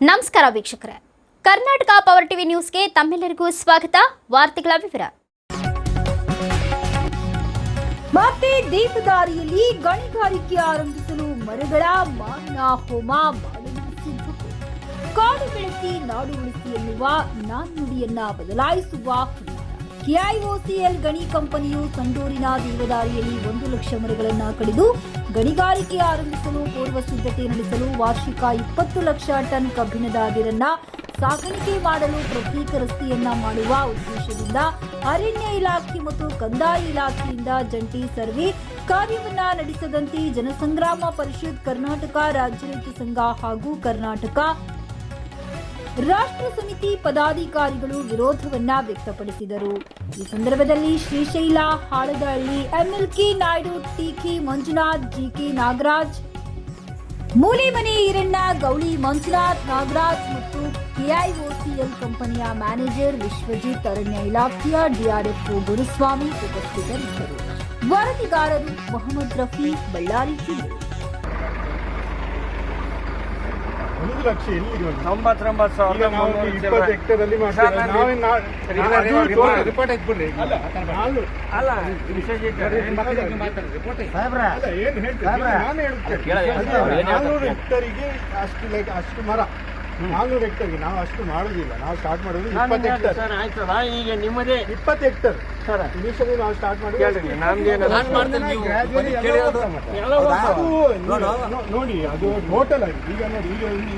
ನಮಸ್ಕಾರ ವೀಕ್ಷಕರೇ, Karnataka power TV ನ್ಯೂಸ್ಗೆ ತಮ್ಮೆಲ್ಲರಿಗೂ ಸ್ವಾಗತ. ವಾರ್ತೆಗಳ ವಿವರ. ಮತ್ತೆ ದೇವದಾರಿಯಲ್ಲಿ ಗಣಿಗಾರಿಕೆ ಆರಂಭಿಸಲು ಮರಗಳ ಮಾರಣ ಹೋಮ ಮಾಡಲು ಸಿದ್ಧತೆ. ಕಾಡು ಬೆಳೆಸಿ ನಾಡು ಉಳಿಸಿ ಎನ್ನುವ ನಾಣ್ಣುಡಿಯನ್ನ ಬದಲಾಯಿಸುವ ಕೆಐಒಸಿಎಲ್ ಗಣಿ ಕಂಪನಿಯು ಸಂಡೂರಿನ ದೇವದಾರಿಯಲ್ಲಿ 1 ಲಕ್ಷ ಮರಗಳನ್ನು ಕಡಿದು ಗಣಿಗಾರಿಕೆ ಆರಂಭಿಸಲು ಪೂರ್ವ ಸಿದ್ಧತೆ ನಡೆಸಲು ವಾರ್ಷಿಕ 20 ಲಕ್ಷ ಟನ್ ಕಬ್ಬಿಣದ ಅದಿರನ್ನ ಸಾಗಾಣಿಕೆ ಮಾಡಲು ಪ್ರತ್ಯೇಕ ರಸ್ತೆಯನ್ನ ಮಾಡುವ ಉದ್ದೇಶದಿಂದ ಅರಣ್ಯ ಇಲಾಖೆ ಮತ್ತು ಕಂದಾಯ ಇಲಾಖೆಯಿಂದ ಜಂಟಿ ಸರ್ವೆ ಕಾರ್ಯವನ್ನ ನಡೆಸದಂತೆ ಜನಸಂಗ್ರಾಮ ಪರಿಷತ್, ಕರ್ನಾಟಕ ರಾಜ್ಯ ರೈತ ಸಂಘ ಹಾಗೂ ಕರ್ನಾಟಕ ರಾಷ್ಟ್ರ ಸಮಿತಿ ಪದಾಧಿಕಾರಿಗಳು ವಿರೋಧವನ್ನ ವ್ಯಕ್ತಪಡಿಸಿದರು. ಈ ಸಂದರ್ಭದಲ್ಲಿ ಶ್ರೀಶೈಲ, ಹಾಳದಹಳ್ಳಿ, ಎಂಎಲ್ಕೆ ನಾಯ್ಡು, ಟಿಕೆ ಮಂಜುನಾಥ್, ಜಿಕೆ ನಾಗರಾಜ್, ಮೂಲಿಮನೆ ಈರಣ್ಣ, ಗೌಳಿ ಮಂಜುನಾಥ್, ನಾಗರಾಜ್ ಮತ್ತು ಕೆಐಒಸಿಎಲ್ ಕಂಪನಿಯ ಮ್ಯಾನೇಜರ್ ವಿಶ್ವಜಿತ್, ಅರಣ್ಯ ಇಲಾಖೆಯ ಡಿಆರ್ಎಫ್ಒ ಗುರುಸ್ವಾಮಿ ಉಪಸ್ಥಿತರಿದ್ದರು. ವರದಿಗಾರರು ಮೊಹಮ್ಮದ್ ರಫಿ, ಬಳ್ಳಾರಿ ಜಿಲ್ಲೆ. 1 ಲಕ್ಷ ಎಲ್ಲಿ 99,000 20 ಹೆಕ್ಟೇರಲ್ಲಿ ಮಾಡ್ತಾರೆ. ರಿಪೋರ್ಟ್ ಹಾಕ್ಬಿಡ್ರಿ. ಅಲ್ಲ ವಿಶ್ವಜಿತ್ ಏನು ಹೇಳ್ತೀನಿ ನಾನು ಹೇಳ್ತೇನೆ. 400 ಹೆಕ್ಟೇರಿಗೆ ಅಷ್ಟು ಮರ 400 ಹೆಕ್ಟೇರ್ಗೆ ನಾವು ಅಷ್ಟು ಮಾಡೋದಿಲ್ಲ. ನಾವು ಸ್ಟಾರ್ಟ್ ಮಾಡೋದು 20 ಹೆಕ್ಟೇರ್. ಸರ್ ಆಯ್ತಲ್ಲ, ಈಗ ನಿಮ್ಮದೇ 20 ಹೆಕ್ಟೇರ್ ಸರ್ ಇನಿಷಿಯಲಿ ನಾವು ಸ್ಟಾರ್ಟ್ ನೋಡಿ ಅದು ಟೋಟಲ್ ಆಗಿ ಈಗ ನೋಡಿ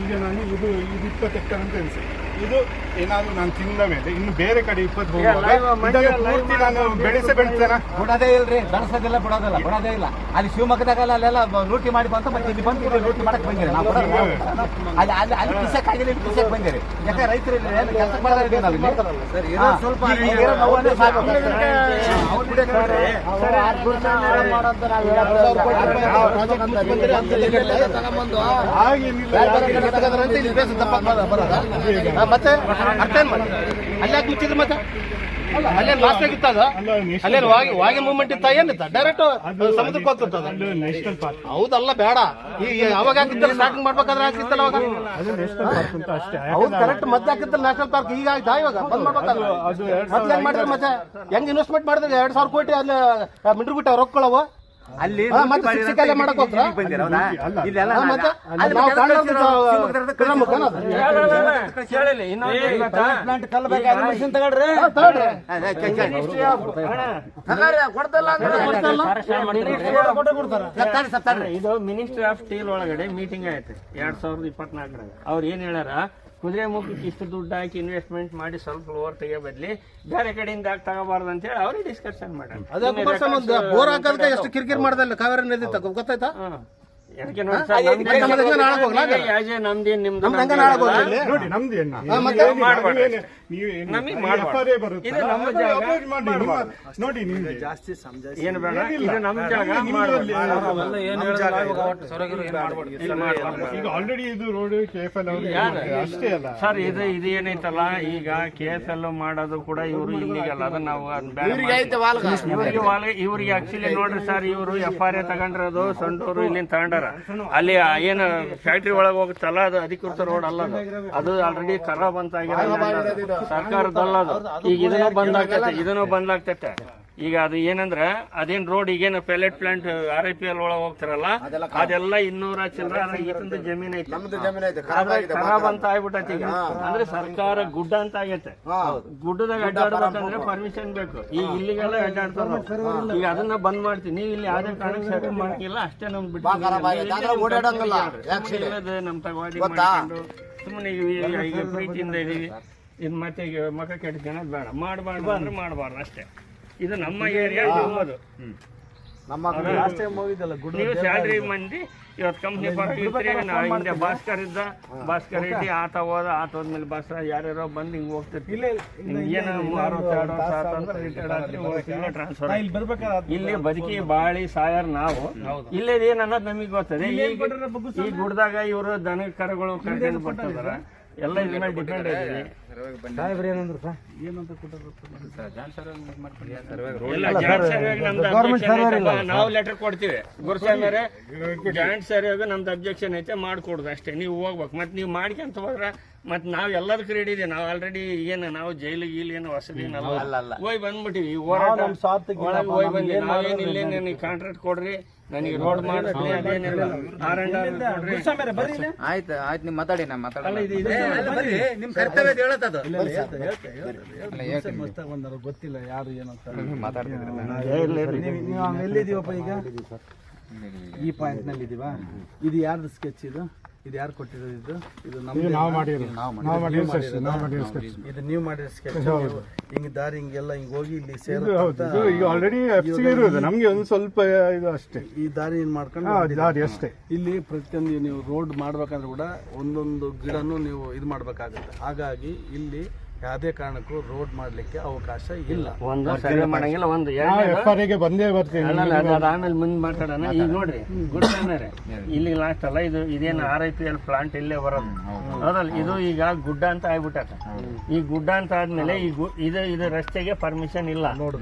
ಈಗ ನಾನು ಇದು 20 ಹೆಕ್ಟೇರ್ ಅಂತ ಅನ್ಸಿ. ಇದು ಏನಾದ್ರು ನಾನು ತಿಂದ ಮೇಲೆ ಇನ್ನು ಬೇರೆ ಕಡೆ 20 ಪೂರ್ತಿ ನಾನು ಬೆಳೆಸ್ತೇನೆ. ಬಿಡೋದೇ ಇಲ್ರಿ, ಬೆಳೆಸೋದಿಲ್ಲ, ಬಿಡೋದೇ ಇಲ್ಲ. ಅಲ್ಲಿ ಶಿವಮೊಗ್ಗದಾಗಲ್ಲ ಅಲ್ಲೆಲ್ಲ ಲೂಟಿ ಮಾಡಿ ಬಂತ, ಮತ್ತೆ ಇಲ್ಲಿ ಬಂದು ಇಲ್ಲಿ ಲೂಟಿ ಮಾಡಕ್ ಬಂದಿರಿ. ನಾವು ಅಲ್ಲಿ ಕಿಸಕ್ ಆಗಿಲ್ಲ, ಇಲ್ಲಿ ಕಿಸಕ್ ಬಂದಿರಿ. ಯಾಕೆ ರೈತರು ಕೆಲಸ ಮಾಡಿದ್ರೆ ನಾವು ಸ್ವಲ್ಪ ಮತ್ತೆ ಅರ್ಥ ಏನ್ ಮಾಡಿ ಅಲ್ಲೇ ಮುಚ್ಚಿದ್ರು. ಮತ್ತೆ ಅಲ್ಲೇ ಲಾಸ್ಟ್ ಆಗಿತ್ತ, ಅಲ್ಲೇ ವಾಗಿನ ಮೂವ್ಮೆಂಟ್ ಇತ್ತ, ಏನಿತ್ತ ಡೈರೆಕ್ಟ್ ಸಮುದ್ರಕ್ಕೆ ಹೋಗ್ತಿರ್ತದ. ನ್ಯಾಷನಲ್ ಪಾರ್ಕ್ ಹೌದಲ್ಲ, ಬೇಡ. ಈಗ ಯಾವಾಗ ಹಾಕಿತ್ತಲ್ಲ ಸ್ಟಾರ್ಟಿಂಗ್ ಮಾಡ್ಬೇಕಾದ್ರೆ ಹಾಕಿತ್ತಲ್ಲ ಅವಾಗ. ಹೌದು ಕರೆಕ್ಟ್, ಮತ್ತೆ ಹಾಕಿತ್ತಲ್ಲ ನ್ಯಾಷನಲ್ ಪಾರ್ಕ್. ಈಗ ಆಯ್ತಾ ಇವಾಗ ಬಂದ್ ಮಾಡ್ಬೇಕಾದ್ರೆ ಮತ್ತೆ ಹೆಂಗ್ ಮಾಡಿದ್ರೆ, ಮತ್ತೆ ಹೆಂಗ್ ಇನ್ವೆಸ್ಟ್ಮೆಂಟ್ ಮಾಡಿದ್ರೆ 2,000 ಕೋಟಿ ಅಲ್ಲಿ ಮಿಂಡ್ರು ಬಿಟ್ಟ ರೊಕ್ಕಳವು ಅಲ್ಲಿ ಮತ್ತೆ ಶಿಕ್ಷೆಲ್ಲ ಮಾಡಕ್ ಹೋಗ್ತಾರ. ಇದು ಮಿನಿಸ್ಟ್ರಿ ಆಫ್ ಸ್ಟೀಲ್ ಒಳಗಡೆ ಮೀಟಿಂಗ್ ಆಯ್ತು 2024. ಅವ್ರು ಏನ್ ಹೇಳ್ಯಾರ, ಕುದುರೆ ಮುಖಕ್ಕೆ ಇಷ್ಟು ದುಡ್ಡು ಹಾಕಿ ಇನ್ವೆಸ್ಟ್ಮೆಂಟ್ ಮಾಡಿ ಸ್ವಲ್ಪ ಲೋವರ್ ತೆಗಿಯೋ ಬದ್ಲಿ ಬೇರೆ ಕಡೆಯಿಂದ ತಗೋಬಾರ್ದು ಅಂತ ಹೇಳಿ ಅವ್ರಿಗೆ ಡಿಸ್ಕಷನ್ ಮಾಡ್ಯಾರ. ಬೋರ್ ಹಾಕೋದಕ್ಕೆ ಎಷ್ಟು ಕಿರಿಕಿರಿ ಮಾಡ್ದಲ್ಲ ಕಾವೇರಿ ನದಿ ಗೊತ್ತಾಯ್ತಾ? ನೋಡಿ ನಮ್ದೇನ್ ನಿಮ್ದು ನೋಡಿ ನಮ್ದು ನೋಡಿ ಏನು ಬೇಡ, ಇದು ನಮ್ ಜಾಗ. ಈಗ ಆಲ್ರೆಡಿ ಇದು ರೋಡ್ KFL ಅಷ್ಟೇ ಅಲ್ಲ ಸರ್. ಇದು ಏನೈತಲ್ಲ, ಈಗ KFL ಮಾಡೋದು ಕೂಡ ಇವರು ಇಲ್ಲಿಗಲ್ಲ. ಅದನ್ನ ನಾವು ಇವ್ರಿಗೆ ಆಕ್ಚುಲಿ ನೋಡ್ರಿ ಸರ್, ಇವರು FRA ತಗೊಂಡಿರೋದು ಸಂಡೂರು ಇಲ್ಲಿಂದ ತಗೊಂಡಾರ. ಅಲ್ಲಿ ಏನು ಫ್ಯಾಕ್ಟ್ರಿ ಒಳಗೆ ಹೋಗುತ್ತಲ್ಲ, ಅದು ಅಧಿಕೃತ ರೋಡ್ ಅಲ್ಲ. ಅದು ಆಲ್ರೆಡಿ ಖರಾಬ್ ಅಂತ ಆಗಿರೋ ಸರ್ಕಾರದಲ್ಲ ಅದು. ಈಗ ಇದನ್ನು ಬಂದಾಗ್ತೈತೆ. ಈಗ ಅದು ಏನಂದ್ರೆ ಅದೇನ್ ರೋಡ್ ಈಗೇನು ಪೆಲೆಟ್ ಪ್ಲಾಂಟ್ RIPL ಒಳಗೆ ಹೋಗ್ತಾರಲ್ಲ, ಅದೆಲ್ಲ 200 ಚಿಲ್ಲರೆ ಈತಂದು ಜಮೀನ್ ಐತೆ, ಖರಾಬ್ ಅಂತ ಆಗ್ಬಿಟ್ಟೈತಿ. ಈಗ ಅಂದ್ರೆ ಸರ್ಕಾರ ಗುಡ್ಡ ಅಂತ ಆಗೈತೆ. ಗುಡ್ಡದಾಗ ಅಡ್ಡಾಡ್ಬೇಕಂದ್ರೆ ಪರ್ಮಿಷನ್ ಬೇಕು. ಈಗ ಇಲ್ಲಿಗೆಲ್ಲ ಅಡ್ಡಾಡ್ತಾರ. ಈಗ ಅದನ್ನ ಬಂದ್ ಮಾಡ್ತೀನಿ. ನೀವು ಇಲ್ಲಿ ಯಾವ್ದೇ ಕಾರಣಕ್ಕೆ ಸೆಟಲ್ ಮಾಡ್ತಿಲ್ಲ ಅಷ್ಟೇ. ನಮ್ ಬಿಟ್ಟು ನಮ್ ತಗವಾಡಿ ಮಾಡ್ಕೊಂಡು ಸುಮ್ಮನೆ ಈಗ ಪ್ರೀತಿಯಿಂದ ಇದೀವಿ. ಇದ್ ಮತ್ತೆ ಮಕ ಕೆಟ್ಟ ಜನ ಬೇಡ, ಮಾಡಬಾರ್ದು ಅಂದ್ರೆ ಮಾಡಬಾರ್ದು ಅಷ್ಟೇ. ಇದು ನಮ್ಮ ಏರಿಯಾ, ನಿಮ್ಮದು. ನೀವು ಸ್ಯಾಲ್ರಿ ಮಂದಿ ಇವತ್ತು ಕಂಪ್ನಿ ಪರವಾಗಿರ್ತೀರಿ. ಹಿಂದೆ ಭಾಸ್ಕರ್ ಇದ್ದ, ಭಾಸ್ಕರ್ ರೆಡ್ಡಿ ಆತ ಹೋದ್ಮೇಲೆ ಭಾಸ್ಕರ್ ಯಾರ್ಯಾರೋ ಬಂದು ಹಿಂಗೆ ಹೋಗ್ತಿರ್ತಿಲ್ಲ. ಏನು 62 ವರ್ಷ ಆತಂದ್ರೆ ರಿಟೈರ್ಡ್ ಆದ್ರೆ ಟ್ರಾನ್ಸ್ಫರ್. ಇಲ್ಲಿ ಬದುಕಿ ಬಾಳಿ ಸಾಯರ್ ನಾವು. ಇಲ್ಲೇ ಏನ್ ಅನ್ನೋದು ನಮಗೆ ಗೊತ್ತದೆ. ಈ ಗುಡ್ದಾಗ ಇವರು ದನ ಕರುಗಳು ಕರ್ಕೊಂಡು ಬರ್ತಿದಾರ. ಎಲ್ಲ ಇದ್ರ ಮೇಲೆ ಡಿಪೆಂಡ್ ಆಗಿದ್ದೀವಿ. ನಾವು ಲೆಟರ್ ಕೊಡ್ತೀವಿ ಗುರುಸ್ವಾಮಿಯವ್ರೆ ಜಾಯಿಂಟ್ ಸರ್ವೆಗೆ ನಮ್ದು ಅಬ್ಜೆಕ್ಷನ್ ಐತೆ ಮಾಡ್ಕೊಡುದು ಅಷ್ಟೇ. ನೀವು ಹೋಗ್ಬೇಕು ಮತ್ತೆ ನೀವು ಮಾಡ್ಕೊಂತ ಹೋದ್ರೆ ಮತ್ತೆ ನಾವ್ ಎಲ್ಲದಕ್ಕೂ ರೆಡಿ ಇದೆ. ನಾವು ಆಲ್ರೆಡಿ ಏನು ನಾವು ಜೈಲಿಗೆ ಇಲ್ಲಿ ಏನು ವಸತಿ ಹೋಗಿ ಬಂದ್ಬಿಟ್ಟಿವಿ. ಹೋಗಿ ಬಂದ್ವಿ. ನಾವೇನಿಲ್ಲ ನೀವು ಕಾಂಟ್ರಾಕ್ಟ್ ಕೊಡ್ರಿ, ನನಗೆ ರೋಡ್ ಮಾಡಿಸ್ರಿ, ಅದೇನಿಲ್ಲ ಆಯ್ತು ಆಯ್ತು ನೀವು ಮಾತಾಡಿ ನಾ ಮಾತಾಡಲ್ಲ. ನಿಮ್ ಕರ್ತವ್ಯ ಹೇಳತ್ತದು ಗೊತ್ತಿಲ್ಲ ಯಾರು ಏನಂತ ಮಾತಾಡ್ತಿದ್ರಲ್ಲ. ನೀವು ಎಲ್ಲಿದೀವಪ್ಪ ಈಗ? ಈ ಪಾಯಿಂಟ್ ನಲ್ಲಿ ಇದೀವಾ? ಇದು ಯಾರ್ದು ಸ್ಕೆಚ್? ಇದು ಯಾರು ಕೊಟ್ಟಿರೋದು? ಇದು ನಮ್ದು. ನಾವು ಮಾಡಿರೋ ಇದು ನೀವು ಮಾಡಿರೋ ಸ್ಕೆಚ್. ಹಿಂಗ್ ದಾರಿ ಹಿಂಗೆಲ್ಲ ಹಿಂಗ್ ಹೋಗಿ ಇಲ್ಲಿ ಈಗ ಆಲ್ರೆಡಿ ಇರೋದು ನಮ್ಗೆ ಒಂದು ಸ್ವಲ್ಪ ಇದು ಅಷ್ಟೇ. ಈ ದಾರಿ ಏನ್ ಮಾಡ್ಕೊಂಡು ದಾರಿ ಅಷ್ಟೇ. ಇಲ್ಲಿ ಪ್ರತಿಯೊಂದು ನೀವು ರೋಡ್ ಮಾಡ್ಬೇಕಂದ್ರೆ ಕೂಡ ಒಂದೊಂದು ಗಿಡನೂ ನೀವು ಇದು ಮಾಡ್ಬೇಕಾಗುತ್ತೆ. ಹಾಗಾಗಿ ಇಲ್ಲಿ ಯಾವುದೇ ಕಾರಣಕ್ಕೂ ರೋಡ್ ಮಾಡ್ಲಿಕ್ಕೆ ಅವಕಾಶ ಇಲ್ಲ. ಒಂದು ಸರ್ವೆ ಮಾಡಂಗಿಲ್ಲ. ಒಂದು FRA ಬಂದೇ ಬರ್ತೀನಿ. ಆಮೇಲೆ ಮುಂದೆ ಮಾತಾಡೋಣ. ಈಗ ನೋಡ್ರಿ ಗುಡ್ಡ ಇಲ್ಲಿ ಲಾಸ್ಟ್ ಅಲ್ಲ ಇದು, ಇದೇನು RIPL ಪ್ಲಾಂಟ್ ಇಲ್ಲೇ ಬರೋದು ಹೌದಲ್ಲ. ಇದು ಈಗ ಗುಡ್ಡ ಅಂತ ಆಗ್ಬಿಟ್ಟ. ಈ ಗುಡ್ಡ ಅಂತ ಆದ್ಮೇಲೆ ಇದು ರಸ್ತೆಗೆ ಪರ್ಮಿಷನ್ ಇಲ್ಲ.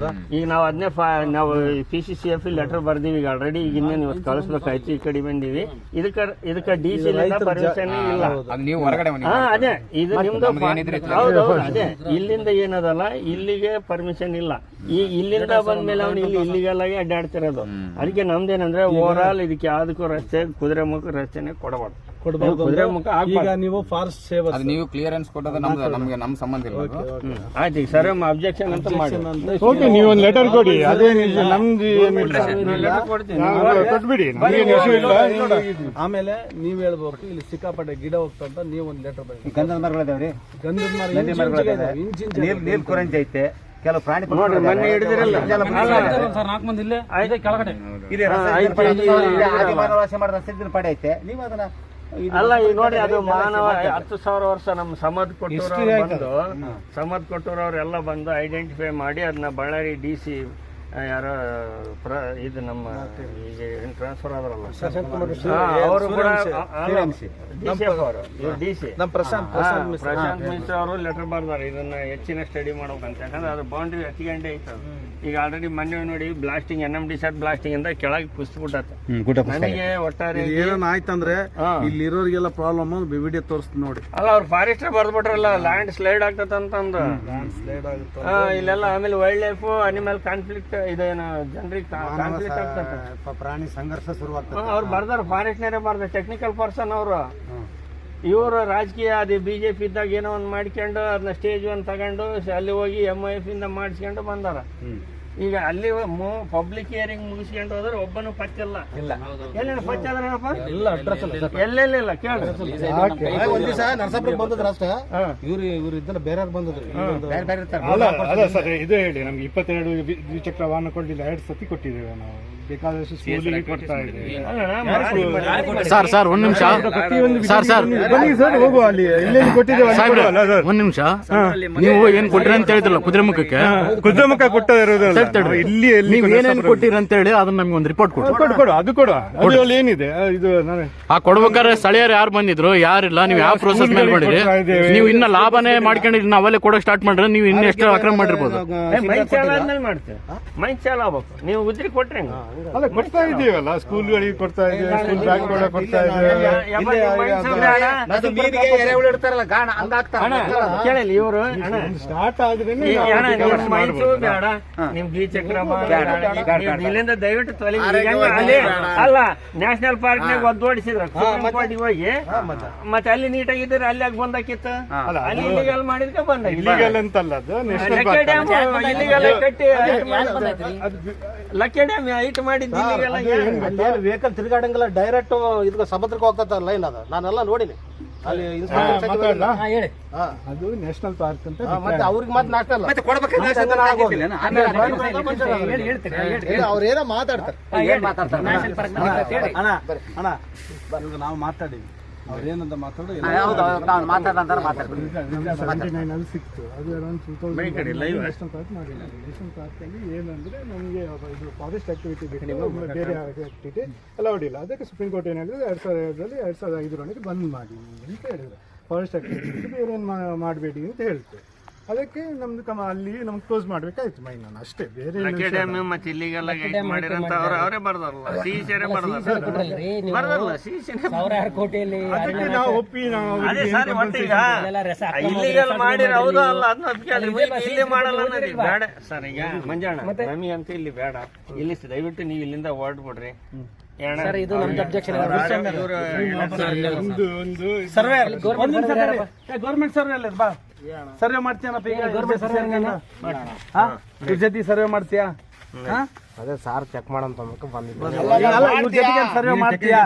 ಈಗ ನಾವು ಅದನ್ನೇ ನಾವು PCCF ಲೆಟರ್ ಬರ್ದೀವಿ ಈಗ ಆಲ್ರೆಡಿ. ಈಗ ಇನ್ನೇನು ಇವತ್ತು ಕಳಿಸ್ಬೇಕಾಯ್ತು. ಈ ಕಡೆ ಬಂದೀವಿ. ಇದಕ್ಕೆ DC ಪರ್ಮಿಷನ್ ಇಲ್ಲ. ನೀವು ಹೊರಗಡೆ ಅದೇ ಇದು ನಿಮ್ದು ಹೌದೌದು. ಅದೇ ಇಲ್ಲಿಂದ ಏನದಲ್ಲ ಇಲ್ಲಿಗೆ ಪರ್ಮಿಷನ್ ಇಲ್ಲ. ಈಗ ಇಲ್ಲಿಂದ ಬಂದ್ಮೇಲೆ ಅವ್ನು ಇಲ್ಲಿಗೆಲ್ಲಾಗಿ ಅಡ್ಡಾಡ್ತಿರೋದು. ಅದಕ್ಕೆ ನಮ್ದೇನಂದ್ರೆ ಓವರ್ ಆಲ್ ಇದಕ್ಕೆ ಯಾವ್ದಕ್ಕೂ ರಸ್ತೆ ಕುದುರೆಮುಖ ರಸ್ತೆನೆ ಕೊಡಬಾರ್ದು. ಕುದುರೆಮುಖ ಈಗ ನೀವು ಫಾರೆಸ್ಟ್ ಸೇವ್ ನೀವು ಕ್ಲಿಯರೆನ್ಸ್ ಕೊಟ್ಟದ ನಮ್ಗೆ ನಮ್ಮ ಸಂಬಂಧ ಇಲ್ಲ. ಆಯ್ತು ಈಗ ಸರ್ ಅಬ್ಜೆಕ್ಷನ್ ಅಂತ ಮಾಡಿ ಓಕೆ, ನೀವು ಒಂದು ಲೆಟರ್ ಕೊಡಿ. ಅದೇನಿಲ್ಲ ನಮ್ದು ಕೊಟ್ಬಿಡಿ, ಇಶ್ಯೂ ಇಲ್ಲ. ಆಮೇಲೆ ನೀವ್ ಹೇಳ್ಬೇಕು ಇಲ್ಲಿ ಸಿಕ್ಕಾಪಟ್ಟೆ ಗಿಡ ಹೋಗ್ತಂತ ನೀವು ಒಂದು ಲೆಟರ್ ಬರೀ. ಗಂಧದ ಮರಗಳಿದಾವ್ರಿ, ಗಂಧದ ಮರ ನೀಲ್ ಕುರಂಜಿ ಐತೆ, ಕೆಲವು ಪ್ರಾಣಿ ನೋಡ್ರಿ ಮೊನ್ನೆ ಹಿಡಿದಿರಲ್ಲ ಪಡೆ ಐತೆ. ನೀವು ಅದನ್ನ ಅಲ್ಲ ಈಗ ನೋಡಿ ಅದು ಮಾನವ 10,000 ವರ್ಷ ನಮ್ಮ ಸಮದ್ ಕೊಟ್ಟೂರವ್ರೆಲ್ಲ ಬಂದು ಐಡೆಂಟಿಫೈ ಮಾಡಿ ಅದನ್ನ ಬಳ್ಳಾರಿ DC ಯಾರೋ ಇದು ನಮ್ಮ ಈಗ ಟ್ರಾನ್ಸ್ಫರ್ ಆದ್ರಲ್ಲ ಅವರು ಕೂಡ ಪ್ರಶಾಂತ್ ಮಿಶ್ರಾ ಅವರು ಲೆಟರ್ ಬರ್ದಾರೆ ಇದನ್ನ ಹೆಚ್ಚಿನ ಸ್ಟಡಿ ಮಾಡ್ಬೇಕಂತ. ಯಾಕಂದ್ರೆ ಅದು ಬೌಂಡ್ರಿ ಹತ್ತಿಗಂಡೆ ಐತೆ. ಈಗ ಆಲ್ರೆಡಿ ಮೊನ್ನೆ ನೋಡಿ ಬ್ಲಾಸ್ಟಿಂಗ್ NMD ಸೆಟ್ ಬ್ಲಾಸ್ಟಿಂಗ್ ಅಂತ ಕೆಳಗೆ ಕುಸಿದ್ಬಿಟ್ಟೆ. ನನಗೆ ಒಟ್ಟಾರೆ ಏನೇನ್ ಆಯ್ತಂದ್ರೆ ಇಲ್ಲಿರೋರಿಗೆಲ್ಲ ಪ್ರಾಬ್ಲಮ್ ವಿಡಿಯೋ ತೋರಿಸ್ತೀನಿ ನೋಡಿ. ಅಲ್ಲ ಅವ್ರು ಫಾರೆಸ್ಟರ್ ಬರ್ದ್ಬಿಟ್ರಲ್ಲ ಲ್ಯಾಂಡ್ ಸ್ಲೈಡ್ ಆಗ್ತದಂತಂದು ಇಲ್ಲೆಲ್ಲ. ಆಮೇಲೆ ವೈಲ್ಡ್ ಲೈಫ್ ಅನಿಮಲ್ ಕಾನ್ಫ್ಲಿಕ್ಟ್ ಇದೇನು ಜನರಿಗೆ ಕಾನ್ಫ್ಲಿಕ್ಟ್ ಆಗ್ತದೆ, ಪ್ರಾಣಿ ಸಂಘರ್ಷ ಶುರುವಾಗ್ತದೆ. ಅವ್ರು ಬರ್ದಾರ ಫಾರೆಸ್ಟ್ನರೇ ಬರ್ದಾರ ಟೆಕ್ನಿಕಲ್ ಪರ್ಸನ್ ಅವರು. ಇವರು ರಾಜಕೀಯ ಅದೇ BJP ಇದ್ದಾಗ ಏನೋ ಒಂದು ಮಾಡ್ಕೊಂಡು ಅದನ್ನ ಸ್ಟೇಜ್ ಒಂದು ತಗೊಂಡು ಅಲ್ಲಿ ಹೋಗಿ MIF ಇಂದ ಮಾಡಿಸ್ಕೊಂಡು ಬಂದಾರ. ಈಗ ಅಲ್ಲಿ ಪಬ್ಲಿಕ್ ಹಿಯರಿಂಗ್ ಮುಗಿಸ್ಕೊಂಡು ಹೋದ್ರೆ ಒಬ್ಬನು ಪಚ್ಚಿಲ್ಲ. ಎಲ್ಲೇನು ಪಚ್ಚಾದ್ರಪ್ಪ ಎಲ್ಲೆಲ್ಲ ಕೇಳಿ. ಒಂದ್ ದಿವಸ ನರಸಾಪುರಕ್ಕೆ ಬಂದದ್ರ ಅಷ್ಟೇ. ಇವ್ರು ಇದ್ದಲ್ಲ ಬೇರೆಯವ್ರು ಬಂದದ್ರು. ಅಲ್ಲ ಸರ್, ಇದು ಹೇಳಿ ನಮ್ಗೆ 22 ದ್ವಿಚಕ್ರ ವಾಹನ ಕೊಟ್ಟಿಲ್ಲ, 2 ಸತಿ ಕೊಟ್ಟಿದ್ದೇವೆ ನಾವು. ಬೇಕಾದಷ್ಟು ಸ್ಕೂಲಿಗೆ ಕೊಡ್ತಾ ಇದ್ದೀವಿ. ಸರ್ ಒಂದ್ ನಿಮಿಷ ಬನ್ನಿ ಸರ್, ಹೋಗುವ ಅಲ್ಲಿ ಎಲ್ಲೆಲ್ಲಿ ಕೊಟ್ಟಿದ್ದೇವೆ. ಒಂದ್ ನಿಮಿಷ, ನೀವು ಏನ್ ಕೊಟ್ರಿ ಅಂತ ಹೇಳಿದ್ರಲ್ಲ ಕುದುರೆಮುಖಕ್ಕೆ, ಕುದುರೆಮುಖ ಕೊಟ್ಟಿರೋದು ಇಲ್ಲಿ ನೀವು ಏನೇನ್ ಕೊಟ್ಟಿರಿ ಅಂತ ಹೇಳಿ ಅದನ್ನ ನಮ್ಗೆ ಒಂದು ರಿಪೋರ್ಟ್ ಕೊಡು. ಅದು ಕೊಡು. ಅದ್ರಲ್ಲಿ ಏನಿದೆ ಇದು ಆ ಕೊಡ್ಬೇಕಾದ್ರೆ ಸ್ಥಳೀಯರು ಯಾರು ಬಂದಿದ್ರು ಯಾರಿಲ್ಲ, ನೀವು ಯಾವ ಪ್ರೋಸೆಸ್ ಮೇಲೆ ಮಾಡಿರಿ, ನೀವು ಇನ್ನ ಲಾಭನೇ ಮಾಡ್ಕೊಂಡಿರಿ, ನಾವಲ್ಲೇ ಕೊಡೋಕೆ ಸ್ಟಾರ್ಟ್ ಮಾಡ್ರೆ ನೀವು ಇನ್ನ ಎಷ್ಟು ಅಕ್ರಮ ಮಾಡಿರ್ಬೋದು. ಮೈಚಾಲ ಆದ್ಮೇಲೆ ಮಾಡ್ತೇವೆ. ಮೈಚಾಲ ಆಗ್ಬೇಕು. ನೀವು ಉದ್ರಿ ಕೊಟ್ರೆ ಅಲ್ಲ ಕೊಡ್ತಾ ಇದೀವಲ್ಲ, ಸ್ಕೂಲ್ಗಳಿಗೆ ಕೊಡ್ತಾ ಇದ್ದೀವಿ, ಸ್ಕೂಲ್ ಬ್ಯಾಗ್ ಕೂಡ ಕೊಡ್ತಾ ಇದ್ದೀವಿ. ಕೇಳಿಲ್ಲ ಇವರು ಸ್ಟಾರ್ಟ್ ಆದ್ರೆ ಮೈಸೂರು ಬೇಡ, ನಿಮ್ ದ್ವಿಚಕ್ರ ಇಲ್ಲಿಂದ ದಯವಿಟ್ಟು ತೊಲಗಿ. ಅಲ್ಲ ನ್ಯಾಷನಲ್ ಪಾರ್ಕ್ ನಾಗ ಒದ್ದೋಡಿಸಿದ್ರ ಹೋಗಿ ಮತ್ತೆ ಅಲ್ಲಿ ನೀಟಾಗಿದ್ರೆ ಅಲ್ಲಿ ಆಗಿ ಬಂದಾಕಿತ್ತು. ಅಲ್ಲಿ ಇಲ್ಲಿಗಲ್ ಮಾಡಿದ್ಕೆ ಬಂದ. ಇಲ್ಲಿಗಲ್ ಅಂತಲ್ಲ, ಅದು ಲಕ್ಕೆ ಡ್ಯಾಮ್ ಇಲ್ಲಿಗೆಲ್ಲ ಕಟ್ಟಿ ಲಕ್ಕೆ ಡ್ಯಾಮ್ ಹೈಟ್ ಮಾಡಿದ್ದು ಇಲ್ಲಿಗೆಲ್ಲ. ವೆಹಿಕಲ್ ತಿರುಗಾಡಂಗಿಲ್ಲ, ಡೈರೆಕ್ಟ್ ಇದಕ್ಕೆ ಸಮುದ್ರಕ್ಕೆ ಹೋಗ್ತದ ಲೈನ್ ಅದ. ನಾನೆಲ್ಲ ನೋಡಿನಿ ಅಲ್ಲಿ. ಅದು ನ್ಯಾಷನಲ್ ಪಾರ್ಕ್ ಅಂತ. ಮತ್ತೆ ಅವ್ರಿಗೆ ಮತ್ತೆ ನ್ಯಾಷನಲ್ ಅವ್ರೇನೋ ಮಾತಾಡ್ತಾರೆ. ಅಣ್ಣ ನಾವು ಮಾತಾಡಿವಿ, ಅವ್ರೇನಂತ ಮಾತಾಡೋ ಸಿಕ್ತು. ಅದು ಅರೌಂಡ್ 2000 ನ್ಯಾಷನಲ್ ಪಾರ್ಕ್ ಮಾಡಿಲ್ಲ. ನ್ಯಾಷನಲ್ ಪಾರ್ಕ್ ಅಲ್ಲಿ ಏನಂದ್ರೆ ನಮಗೆ ಇದು ಫಾರೆಸ್ಟ್ ಆಕ್ಟಿವಿಟಿ ಬೇಕು, ಬೇರೆ ಆಕ್ಟಿವಿಟಿ ಅಲೌಡ್ ಇಲ್ಲ. ಅದಕ್ಕೆ ಸುಪ್ರೀಂ ಕೋರ್ಟ್ ಏನ್ ಹೇಳಿದ್ರೆ 2002ರಲ್ಲಿ 2005 ಬಂದ್ ಮಾಡಿ ಅಂತ ಹೇಳಿದ್ರು. ಫಾರೆಸ್ಟ್ ಆಕ್ಟಿವಿಟೀಸ್ ಬೇರೆ ಏನು ಮಾಡಬೇಡಿ ಅಂತ ಹೇಳ್ತೇವೆ. ಅದಕ್ಕೆ ನಮ್ದು ಅಲ್ಲಿ ನಮ್ಗೆ ಕ್ಲೋಸ್ ಮಾಡ್ಬೇಕಾಯ್ತು ಮೈನ್ ಅಷ್ಟೇ, ಬೇರೆ ಏನು ವಿಷಯ ಅಕಾಡೆಮಿ ಮತ್ತೆ ಇಲ್ಲಿಗೆಲ್ಲ ಮಾಡಿರಂತ ಅವರೇ ಬರ್ದಾರಲ್ಲ, ಸಿಇಸಿರೇ ಬರ್ದಾರಲ್ಲ, ಸಿಇಸಿನೇ ಅದಕ್ಕೆ ನಾವು ಒಪ್ಪಿ ನಾವು ಅದೇ ಸರ್. ಒಟ್ಟೀಗ ಇಲ್ಲಿಗೆಲ್ಲ ಮಾಡಿರ ಹೌದು ಅಲ್ಲ ಅದನ್ನ ಒಪ್ಪಿಗೆ ಇಲ್ಲಿ ಮಾಡಲ್ಲ ಅನ್ನೋದು ಬೇಡ ಸರ್. ಈಗ ಮಂಜಾಣ ನಮಗೆ ಅಂತ ಇಲ್ಲಿ ಬೇಡ, ಇಲ್ಲಿ ದಯವಿಟ್ಟು ನೀವು ಇಲ್ಲಿಂದ ಹೊರಡ್ಬಿಡ್ರಿ. ಗೌರ್ಮೆಂಟ್ ಸರ್ವೆ ಅಲ್ಲ ಬಾ, ಸರ್ವೆ ಮಾಡ್ತೀಯನಪ್ಪ ಈಗ ಇವ್ರ ಜೊತೆ ಸರ್ವೆ ಮಾಡ್ತೀಯಾ? ಅದೇ ಸಾರ್ ಚೆಕ್ ಮಾಡಂತ ಬಂದಿದ್ದೆ. ಸರ್ವೆ ಮಾಡ್ತೀಯಾ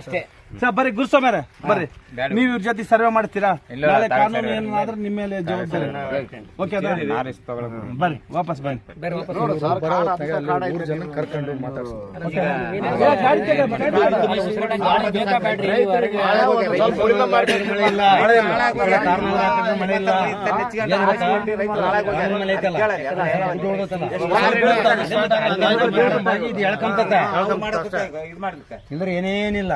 ಅಷ್ಟೇ. ಸರ್ ಬರ್ರಿ ಗುರ್ಸೋ ಮೇಲೆ ಬರ್ರಿ, ನೀವು ಇವ್ರ ಜೊತೆ ಸರ್ವೆ ಮಾಡ್ತೀರಾ? ನಾಳೆ ಕಾನೂನು ಏನಾದ್ರೂ ನಿಮ್ಮ ಮೇಲೆ ಜವಾಬ್ದಾರಿ. ಓಕೆ ಬರ್ರಿ, ವಾಪಸ್ ಬನ್ನಿ. ಕರ್ಕೊಂಡು ಇಲ್ದ್ರೆ ಏನೇನಿಲ್ಲ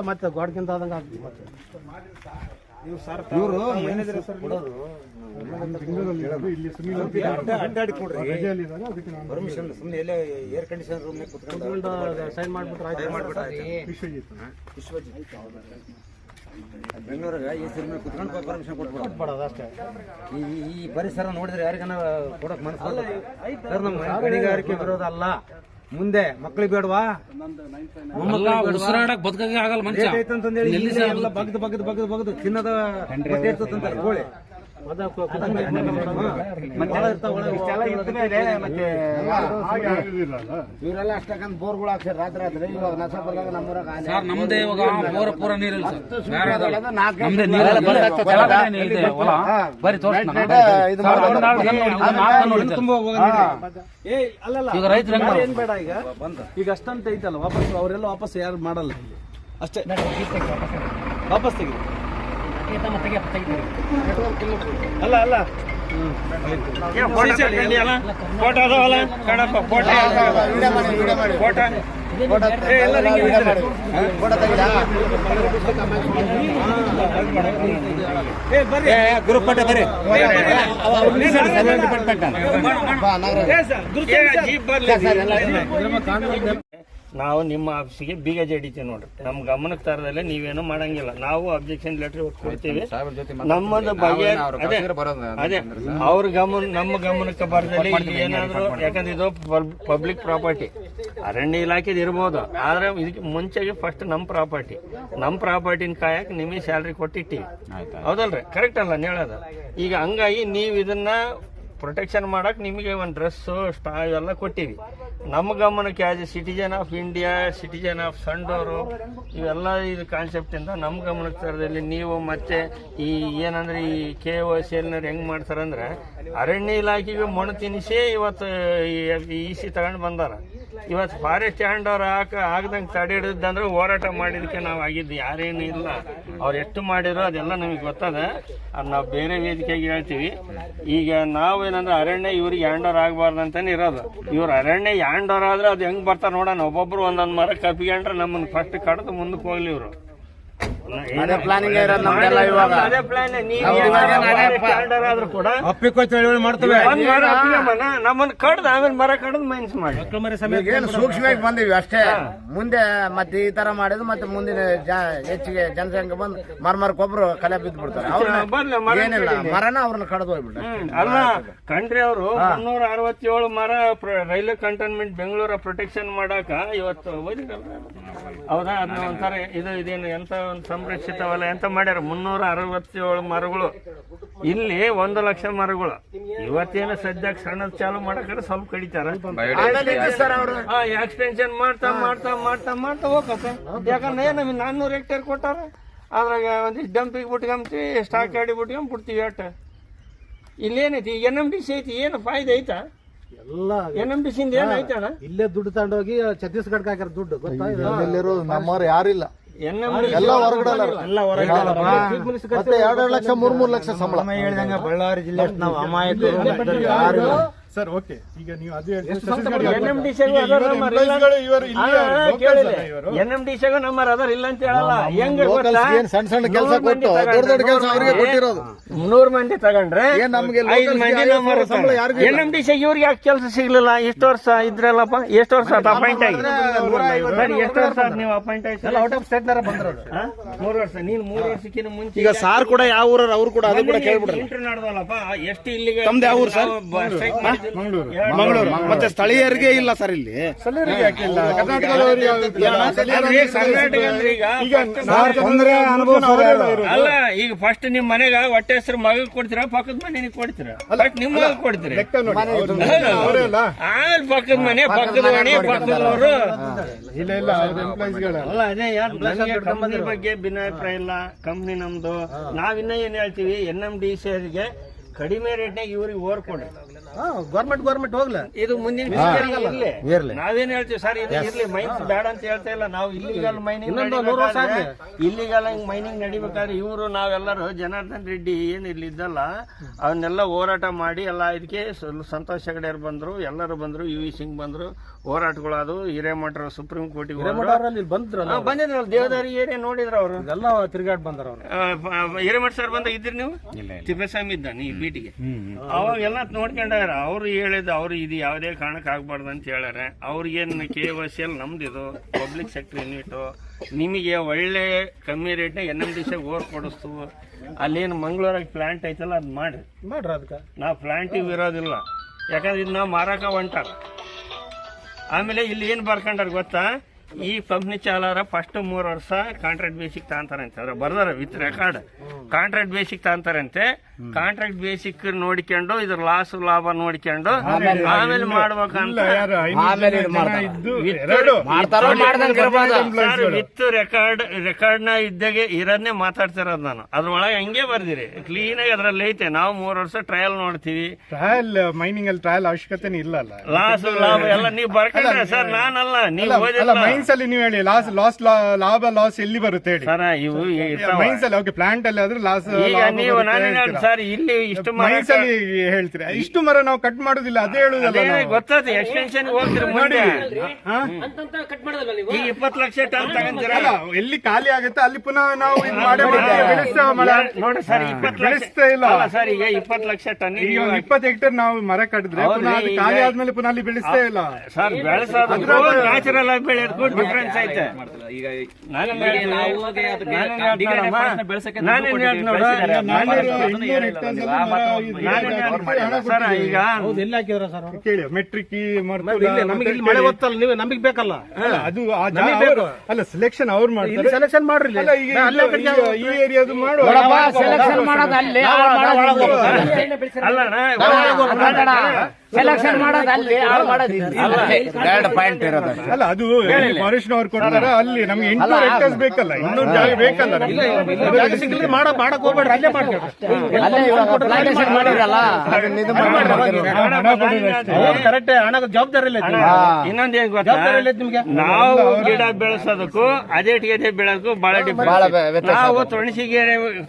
ಮತ್ತೆ ಗೋಡ್ಕಿಂತ ಆದಂಗೆ ಆಗ್ತದೆ. ಇಲ್ಲಿ ಸುಮ್ಮನೆ ಅಡ್ಡಾಡಿ ಕೊಡ್ರಿ ರಜೆಯಲ್ಲಿದ್ದಾಗ ಅದಕ್ಕೆ ನಾನು ಪರ್ಮಿಷನ್ ಸುಮ್ಮನೆ ಎಲ್ಲೇ ಏರ್ ಕಂಡೀಷನ್ ರೂಮ್ ಕುತ್ಕೊಂಡು ಸೈನ್ ಮಾಡ್ಬಿಟ್ರೆ ವಿಶ್ವಜಿತ್ ಬೆಂಗಳೂರಾಗ ಈ ಸಿನಿಮಾ ಕುತ್ಕೊಂಡು ಪರ್ಮಿಷನ್ ಕೊಟ್ಬಿಡೋದು ಅಷ್ಟೇ. ಈ ಪರಿಸರ ನೋಡಿದ್ರೆ ಯಾರಿಗಾನ ಕೊಡಕ್ ಮನಸ್ಸಲ್ಲ ಸರ್. ನಮ್ಮ ಗಣಿಗಾರಿಕೆ ವಿರೋಧ ಅಲ್ಲ, ಮುಂದೆ ಮಕ್ಳಿಗೆ ಬೇಡವಾ, ಉಸಿರಾಡಕ್ ಬದುಕಕ್ಕೆ ಆಗಲ್ಲ ಮನುಷ್ಯ. ಎಲ್ಲ ಬಗ್ದು ಚಿನ್ನದ ಇರ್ತದಂತ ಕೋಳಿ ಇವರೆಲ್ಲ ಅಷ್ಟಕ್ಕಂತ ಬೋರ್ಗಳು ಹಾಕ್ಸಾರ ರಾತ್ರಿ ರಾತ್ರಿ. ಇವಾಗ ನಸಪಲ್ಲಾಗ ನಮ್ಮೂರಾಗ ನಮ್ದೇ ಇವಾಗ ಬೋರ್ ಪೂರ ನೀರಿಲ್ಲ ಸರ್. ಈಗ ರೈತರು ಏನ್ ಬೇಡ, ಈಗ ಅಷ್ಟಂತ ಐತಲ್ಲ ವಾಪಸ್ ಅವರೆಲ್ಲ ವಾಪಸ್ ಯಾರು ಮಾಡಲ್ಲ ಇಲ್ಲಿ ಅಷ್ಟೇ. ವಾಪಸ್ ತೆಗಿ ಅಲ್ಲ ಅಲ್ಲ ಫೋಟೋ ಅದಾವಲ್ಲ ಕಣಪ್ಪ, ಫೋಟೋ ಗ್ರೂಪ್ ಫೋಟೋ ಬರ್ರಿ. ನಾವು ನಿಮ್ಮ ಆಫೀಸಿಗೆ ಬೀಗ ಜಡಿತೀವಿ ನೋಡ್ರಿ. ನಮ್ಮ ಗಮನಕ್ಕೆ ತರದಲ್ಲೇ ನೀವೇನು ಮಾಡಂಗಿಲ್ಲ. ನಾವು ಅಬ್ಜೆಕ್ಷನ್ ಲೆಟರ್ ಕೊಡ್ತೀವಿ. ನಮ್ಮದು ಬಗೆ ಅದೇ ಅವ್ರ ನಮ್ಮ ಗಮನಕ್ಕೆ ಬರದಲ್ಲಿ ಏನಾದ್ರು, ಯಾಕಂದ್ರೆ ಇದು ಪಬ್ಲಿಕ್ ಪ್ರಾಪರ್ಟಿ, ಅರಣ್ಯ ಇಲಾಖೆದು ಇರ್ಬೋದು, ಆದ್ರೆ ಇದಕ್ಕೆ ಮುಂಚೆಗೆ ಫಸ್ಟ್ ನಮ್ಮ ಪ್ರಾಪರ್ಟಿನ ಕಾಯಕ್ ನಿಮಗೆ ಸ್ಯಾಲ್ರಿ ಕೊಟ್ಟಿಟ್ಟಿವಿ, ಹೌದಲ್ರಿ? ಕರೆಕ್ಟ್ ಅಲ್ಲ ಹೇಳೋದು? ಈಗ ಹಂಗಾಗಿ ನೀವು ಇದನ್ನ ಪ್ರೊಟೆಕ್ಷನ್ ಮಾಡಕ್ ನಿಮಗೆ ಒಂದು ಡ್ರೆಸ್ಸು ಇವೆಲ್ಲ ಕೊಟ್ಟಿವಿ. ನಮ್ಮ ಗಮನಕ್ಕೆ as A citizen of India, citizen of Sandur, ಇವೆಲ್ಲ ಇದು ಕಾನ್ಸೆಪ್ಟ್ ಇಂದ ನಮ್ಮ ಗಮನಕ್ಕೆ ತರದಲ್ಲಿ ನೀವು ಮತ್ತೆ ಈ ಏನಂದ್ರೆ ಈ KOC ಹೆಂಗ್ ಮಾಡ್ತಾರಂದ್ರೆ ಅರಣ್ಯ ಇಲಾಖೆಗೆ ಮೊಣ ತಿನ್ನಿಸಿ ಇವತ್ತು EC ತಗೊಂಡು ಬಂದಾರ. ಇವತ್ತು ಫಾರೆಸ್ಟ್ ಹ್ಯಾಂಡ್ ಓವರ್ ಆಗದಂಗೆ ತಡೆ ಹಿಡಿದಂದ್ರೆ ಹೋರಾಟ ಮಾಡಿದಕ್ಕೆ ನಾವು ಆಗಿದ್ದು ಯಾರೇನು ಇಲ್ಲ. ಅವ್ರು ಎಷ್ಟು ಮಾಡಿರೋ ಅದೆಲ್ಲ ನಮಗೆ ಗೊತ್ತದ, ಅದು ನಾವು ಬೇರೆ ವೇದಿಕೆಗೆ ಹೇಳ್ತೀವಿ. ಈಗ ನಾವೇನಂದ್ರೆ ಅರಣ್ಯ ಇವ್ರಿಗೆ ಹ್ಯಾಂಡ್ ಓವರ್ ಆಗಬಾರ್ದು ಅಂತಾನೆ ಇರೋದು. ಇವ್ರು ಅರಣ್ಯ ಹ್ಯಾಂಡ್ ಓವರ್ ಆದ್ರೆ ಅದು ಹೆಂಗ್ ಬರ್ತಾರೆ ನೋಡೋಣ. ಒಬ್ಬೊಬ್ರು ಒಂದೊಂದು ಮರ ಕಪ್ಪಿಕೊಂಡ್ರೆ ನಮ್ಮನ್ನು ಫಸ್ಟ್ ಕಡ್ದು ಮುಂದಕ್ಕೆ ಹೋಗ್ಲಿ ಇವರು. ಅದೇ ಪ್ಲಾನಿಂಗ್ ನಮ್ದೆಲ್ಲ ಇವಾಗ. ಅದೇ ಪ್ಲಾನ್. ಆದ್ರೂ ಕೂಡ ಮಾಡ್ತೇವೆ. ನಮ್ಮನ್ನ ಕಡ್ದು ಆಮೇಲೆ ಮರ ಕಡ್ದು ಮೈನ್ಸ್ ಮಾಡಿ ಸೂಕ್ಷ್ಮವಾಗಿ ಬಂದಿವಿ ಅಷ್ಟೇ. ಮುಂದೆ ಮತ್ತೆ ಈ ತರ ಮಾಡಿದ್ರು ಮತ್ತೆ ಮುಂದಿನ ಹೆಚ್ಚಿಗೆ ಜನಸಂಖ್ಯೆ ಬಂದು ಮರಕ್ಕೊಬ್ರು ಕಲೆ ಬಿದ್ದು ಬಿಡ್ತಾರೆ. ಏನಿಲ್ಲ ಮರನ ಅವ್ರನ್ನ ಕಡ್ದು ಹೋಗ್ಬಿಟ್ರೆ ಅಲ್ಲ ಕಂಟ್ರಿ ಅವರು 367 ಮರ ರೈಲ್ವೆ ಕಂಟೋನ್ಮೆಂಟ್ ಬೆಂಗಳೂರ ಪ್ರೊಟೆಕ್ಷನ್ ಮಾಡಾಕ ಇವತ್ತು ಹೌದಾ? ಅದನ್ನ ಒಂಥರ ಇದೇನು ಎಂತ ಒಂದು ಸಂರಕ್ಷಿತ ವಲಯ ಅಂತ ಮಾಡ್ಯಾರ. 367 ಮರಗಳು, ಇಲ್ಲಿ 1 ಲಕ್ಷ ಮರಗಳು. ಇವತ್ತೇನು ಸದ್ಯಕ್ಕೆ ಸಣ್ಣದ್ ಚಾಲು ಮಾಡಕ್ರೆ ಸ್ವಲ್ಪ ಕಡಿತಾರ, ಎಕ್ಸ್ಟೆನ್ಷನ್ ಮಾಡ್ತಾ ಹೋಗತ್ತೆ. ಯಾಕಂದ್ರೆ ನಮಗೆ 400 ಹೆಕ್ಟೇರ್ ಕೊಟ್ಟಾರ, ಅದ್ರಾಗ ಒಂದಿಷ್ಟು ಡಂಪಿಗೆ ಬಿಟ್ಕೊಂಬ್ತಿ, ಸ್ಟಾಕ್ ಗಾಡಿ ಬಿಟ್ಕೊಂಡ್ಬಿಡ್ತೀವಿ. ಅಟ್ಟ ಇಲ್ಲೇನೈತಿ? NMDC ಐತಿ, ಏನು ಫಾಯ್ದೆ ಐತಾ? ಎಲ್ಲ NMDC ಏನಾಯ್ತಣ್ಣ? ಇಲ್ಲೇ ದುಡ್ಡು ತಗೊಂಡೋಗಿ ಛತ್ತೀಸ್ಗಢ ಹಾಕ್ಯಾರ ದುಡ್ಡು. ನಮ್ಮವ್ರು ಯಾರಿಲ್ಲ, ಎಲ್ಲ ಹೊರಗಡೆ. ಮತ್ತೆ 2 ಲಕ್ಷ 3 ಲಕ್ಷ ಸಂಬಳ. ಹೇಳ್ದಂಗ ಬಳ್ಳಾರಿ ಜಿಲ್ಲೆ ನಾವು ಅಮಾಯಕರು ಯಾರು ಸರ್ ಓಕೆ ಈಗ ನೀವು ಅದು NMDCಗೂ ನಂಬರ್ ಅದಾರ ಇಲ್ಲ ಅಂತ ಹೇಳಲ್ಲ. ಹೆಂಗ್ ಗೊತ್ತಾ, ಸಣ್ಣ ಸಣ್ಣ ಕೆಲಸ ಕೊಟ್ಟು ದೊಡ್ಡ ದೊಡ್ಡ ಕೆಲಸ ಅವರಿಗೆ ಕೊಟ್ಟಿರೋದು. 100 ಮಂದಿ ತಗೊಂಡ್ರೆ 5 ಮಂದಿ ನಂಬರ್. NMDC ಇವ್ರಿಗೆ ಯಾಕೆ ಕೆಲಸ ಸಿಗ್ಲಿಲ್ಲ? ಇಷ್ಟು ವರ್ಷ ಇದ್ರಲ್ಲಪ್ಪ, ಎಷ್ಟು ವರ್ಷ ಅಪಾಯಿಂಟ್ ಆಗಿ? ಎಷ್ಟು ವರ್ಷ ನೀವು ಅಪಾಯಿಂಟ್ ಆಯ್ತು? ಔಟ್ ಆಫ್ ಸ್ಟೇಟ್ ನಾರ ಬಂದ್ರು 3 ವರ್ಷ. ನೀನ್ 3 ವರ್ಷಕ್ಕಿಂತ ಮುಂಚೆ ಈಗ ಸಾರ್ ಕೂಡ ಯಾವ ಊರವ್ರು ಅವ್ರು ಕೂಡ ಅದು ಕೂಡ ಕೇಳ್ಬಿಡ್ರಿ. ಇಂಟರ್ ನಡೆದಲ್ಲಪ್ಪ, ಎಷ್ಟು ಇಲ್ಲಿಗೆ ತಮ್ದು ಯಾವ ಊರು ಸರ್? ಮಂಗಳೂರು. ಮತ್ತೆ ಸ್ಥಳೀಯರಿಗೆ ಇಲ್ಲ ಸರ್ ಇಲ್ಲಿ. ಸ್ಥಳೀಯರಿಗೆ ಯಾಕಿಲ್ಲ? ಕರ್ನಾಟಕದವರಿಗೆ ಅಲ್ಲ, ಈಗ ಫಸ್ಟ್ ನಿಮ್ ಮನೆಗ ಹೊಟ್ಟೆ ಹೆಸರು ಮಗ ಕೊಡ್ತೀರಾ, ಪಕ್ಕದ ಮನೆ ಕೊಡ್ತೀರಾ? ನಿಮ್ ಮಗ ಕೊಡ್ತೀರಾ? ಆಮೇಲೆ ಪಕ್ಕದ ಮನೆ, ಪಕ್ಕದ ಮನೆ, ಪಕ್ಕದವರು. ಇಲ್ಲ ಇಲ್ಲ ಎಂಪ್ಲಾಯೀಸ್ಗಳ ಅಲ್ಲ, ಅದೇ ನನಗೆ ಕಂಪನಿ ಬಗ್ಗೆ ಭಿನ್ನಾಭಿಪ್ರಾಯ ಇಲ್ಲ. ಕಂಪ್ನಿ ನಮ್ದು. ನಾವಿನ್ನ ಏನ್ ಹೇಳ್ತೀವಿ, NMDC ಅವರಿಗೆ ಕಡಿಮೆ ರೇಟ್ನಾಗ ಇವ್ರಿಗೆ ಓವರ್ ಕೊಡ್ರಿ. ಗೌರ್ಮೆಂಟ್ ಹೋಗ್ಲ ಇದು ಮುಂದಿನ ಇರ್ಲಿ. ನಾವೇನ್ ಹೇಳ್ತೀವಿ ಸರ್, ಇದು ಇರ್ಲಿ, ಮೈನ್ಸ್ ಬೇಡ ಅಂತ ಹೇಳ್ತಾ ಇಲ್ಲ ನಾವು. ಇಲ್ಲಿಗಲ್ ಮೈನಿಂಗ್ ನಡಿಬೇಕಾದ್ರೆ ಇವರು ನಾವೆಲ್ಲರೂ ಜನಾರ್ದನ್ ರೆಡ್ಡಿ ಏನ್ ಇಲ್ಲಿ ಇದ್ದಲ್ಲ ಅವನ್ನೆಲ್ಲ ಹೋರಾಟ ಮಾಡಿ ಎಲ್ಲ ಇದಕ್ಕೆ ಸಂತೋಷ್ ಹೆಗಡೆ ಬಂದ್ರು, ಎಲ್ಲರೂ ಬಂದ್ರು, UV ಸಿಂಗ್ ಬಂದ್ರು, ಹೋರಾಟಗಳಾದವು. ಹಿರೇಮಠರು ಸುಪ್ರೀಂ ಕೋರ್ಟಿಗೆ ಬಂದಿದ್ರಲ್ಲ, ದೇವದಾರಿ ಏರಿಯಾ ನೋಡಿದ್ರ ಅವರು ಎಲ್ಲ ತಿರುಗಾಡ್ ಬಂದ್ರ ಅವ್ರು. ಹಿರೇಮಠ ಸರ್ ಬಂದ ಇದ್ರಿ ನೀವು? ತಿಪ್ಪೇಸ್ವಾಮಿ ಇದ್ದಾನೆ ಈ ಬೀಟಿಗೆ. ಅವಾಗೆಲ್ಲ ನೋಡ್ಕೊಂಡಾರ. ಅವ್ರು ಹೇಳಿದ ಅವ್ರು ಇದು ಯಾವುದೇ ಕಾರಣಕ್ಕೆ ಆಗ್ಬಾರ್ದು ಅಂತ ಹೇಳ್ಯಾರ. ಅವ್ರಿಗೇನು KOCL ನಮ್ದಿದು ಪಬ್ಲಿಕ್ ಸೆಕ್ಟರ್ ಯೂನಿಟ್, ನಿಮಗೆ ಒಳ್ಳೆ ಕಮ್ಮಿ ರೇಟ್ನಾಗ NMDC ಓವರ್ ಕೊಡಿಸ್ತು. ಅಲ್ಲೇನು ಮಂಗಳೂರಾಗ ಪ್ಲಾಂಟ್ ಐತಲ್ಲ, ಅದು ಮಾಡ್ರಿ. ಅದಕ್ಕೆ ನಾವು ಪ್ಲಾಂಟಿಗೆ ಇರೋದಿಲ್ಲ, ಯಾಕಂದ್ರೆ ಇದು ನಾವು ಮಾರಾಕ ಹೊಂಟಾರ. ಆಮೇಲೆ ಇಲ್ಲಿ ಏನು ಬರ್ಕೊಂಡಾರ ಗೊತ್ತಾ, ಈ ಕಂಪ್ನಿ ಚಾಲಾರ ಫಸ್ಟ್ 3 ವರ್ಷ ಕಾಂಟ್ರಾಕ್ಟ್ ಬೇಸಿಕ್ ತಗೊಂತಾರಂತೆ. ಅದ್ರ ಬರ್ದಾರ ವಿತ್ ರೆಕಾರ್ಡ್. ಕಾಂಟ್ರಾಕ್ಟ್ ಬೇಸಿಕ್ ತಗೊಂತಾರಂತೆ. ಕಾಂಟ್ರಾಕ್ಟ್ ಬೇಸಿಕ್ ನೋಡಿಕೊಂಡು ಇದ್ರ ಲಾಭ ನೋಡಿಕೊಂಡು ಆಮೇಲೆ ಮಾಡ್ಬೇಕಂತ ವಿತ್ ರೆಕಾರ್ಡ್ ನ ಇದ್ದಾಗೆ ಇರೋದನ್ನೇ ಮಾತಾಡ್ತಿರೋದು ನಾನು. ಅದ್ರೊಳಗೆ ಹಂಗೆ ಬರ್ದಿರಿ ಕ್ಲೀನ್ ಆಗಿ ಅದ್ರಲ್ಲಿ ಐತೆ. ನಾವು 3 ವರ್ಷ ಟ್ರಯಲ್ ನೋಡ್ತೀವಿ. ಟ್ರಯಲ್ ಮೈನಿಂಗ್ ಅಲ್ಲಿ ಟ್ರಯಲ್ ಅವಶ್ಯಕತೆ ಇಲ್ಲ. ಲಾಭ ಎಲ್ಲ ನೀವು ಬರ್ಕೊಂಡ್ರೆ ಸರ್, ನಾನಲ್ಲ, ನೀವು ಮೈನ್ಸ್ ಅಲ್ಲಿ ನೀವು ಹೇಳಿ ಲಾಸ್ ಎಲ್ಲಿ ಬರುತ್ತೆ ಹೇಳಿ ಸರ್? ಇವು ಮೈನ್ಸ್ ಅಲ್ಲಿ ಓಕೆ, ಪ್ಲಾಂಟ್ ಅಲ್ಲಿ ಆದ್ರೆ ಲಾಸ್. ನೀವು ಸರ್ ಇಲ್ಲಿ ಇಷ್ಟು ಮೈನ್ಸ್ ಅಲ್ಲಿ ಹೇಳ್ತೀರಾ, ಇಷ್ಟು ಮರ ನಾವು ಕಟ್ ಮಾಡುದಿಲ್ಲ ಅದೇ ಹೇಳುದಲ್ಲ. ಗೊತ್ತಾಯ್ತು, ಎಕ್ಸ್ಟೆನ್ಷನ್ ಹೋಗ್ತೀರಿ ನೋಡಿ. ಈಗ 20 ಲಕ್ಷ ಟನ್ ತಗೊಂತೀರ, ಎಲ್ಲಿ ಖಾಲಿ ಆಗುತ್ತೆ ಅಲ್ಲಿ ಪುನಃ ನಾವು ನೋಡಿ ಸರ್. 20 ಬೆಳೆಸ್ತಾ ಇಲ್ಲ ಸರ್. ಈಗ 20 ಲಕ್ಷ ಟನ್, 20 ಹೆಕ್ಟೇರ್ ನಾವು ಮರ ಕಟ್ಟಿದ್ರೆ ಪುನಃ ಅದು ಖಾಲಿ ಆದ್ಮೇಲೆ ಪುನಃ ಅಲ್ಲಿ ಬೆಳೆಸ್ತಾ ಇಲ್ಲ ಸರ್. ಬೆಳೆಸೋದು ನ್ಯಾಚುರಲ್ ಆಗಿ ಬೆಳೆಯೋದಕ್ಕೂ ಡಿಫ್ರೆನ್ಸ್ ಐತೆ. ಸರ್ ಈಗ ಕೇಳಿ ಮೆಟ್ರಿಕ್ ನಮಗೆ ಮಳೆ ಗೊತ್ತಲ್ಲ, ನೀವು ನಮಗೆ ಬೇಕಲ್ಲ. ಅದು ಅಲ್ಲ, ಸೆಲೆಕ್ಷನ್ ಅವ್ರು ಮಾಡ್ತಾರೆ. ಸೆಲೆಕ್ಷನ್ ಮಾಡ್ರಿ. ಈ ಏರಿಯಾದು ಮಾಡುವ ಸೆಲೆಕ್ಷನ್ ಮಾಡೋದು ಅಲ್ಲಿ ಸೆಲೆಕ್ಷನ್ ಮಾಡೋದು ಅಲ್ಲಿ ಪಾಯಿಂಟ್ ಇರೋದು ಅಲ್ಲ. ಅದು ಫಾರೆಸ್ಟ್ ಅವ್ರು ಕೊಡ್ತಾರ. ಅಲ್ಲಿ ನಮ್ಗೆ 800 ಹೆಕ್ಟೇರ್ಸ್ ಬೇಕಲ್ಲ, ಇನ್ನೊಂದು ಜಾಗ ಬೇಕಲ್ಲ. ಮಾಡಕ್ ಹೋಗ್ಬೇಡ್ರಿ, ಅಲ್ಲೇ ಮಾಡ್ರಿ. ಕರೆಕ್ಟ್ ಹಣ ಜವಾಬ್ದಾರಿ ಇಲ್ಲ. ಇನ್ನೊಂದೇನ್ ಗೊತ್ತಾ, ನಾವು ಗಿಡ ಬೆಳೆಸೋದಕ್ಕೂ ಅದೇ ಬೆಳೆದಕ್ಕೂ ಬಹಳ ಡಿಫ್ರೆನ್ಸ್. ನಾವು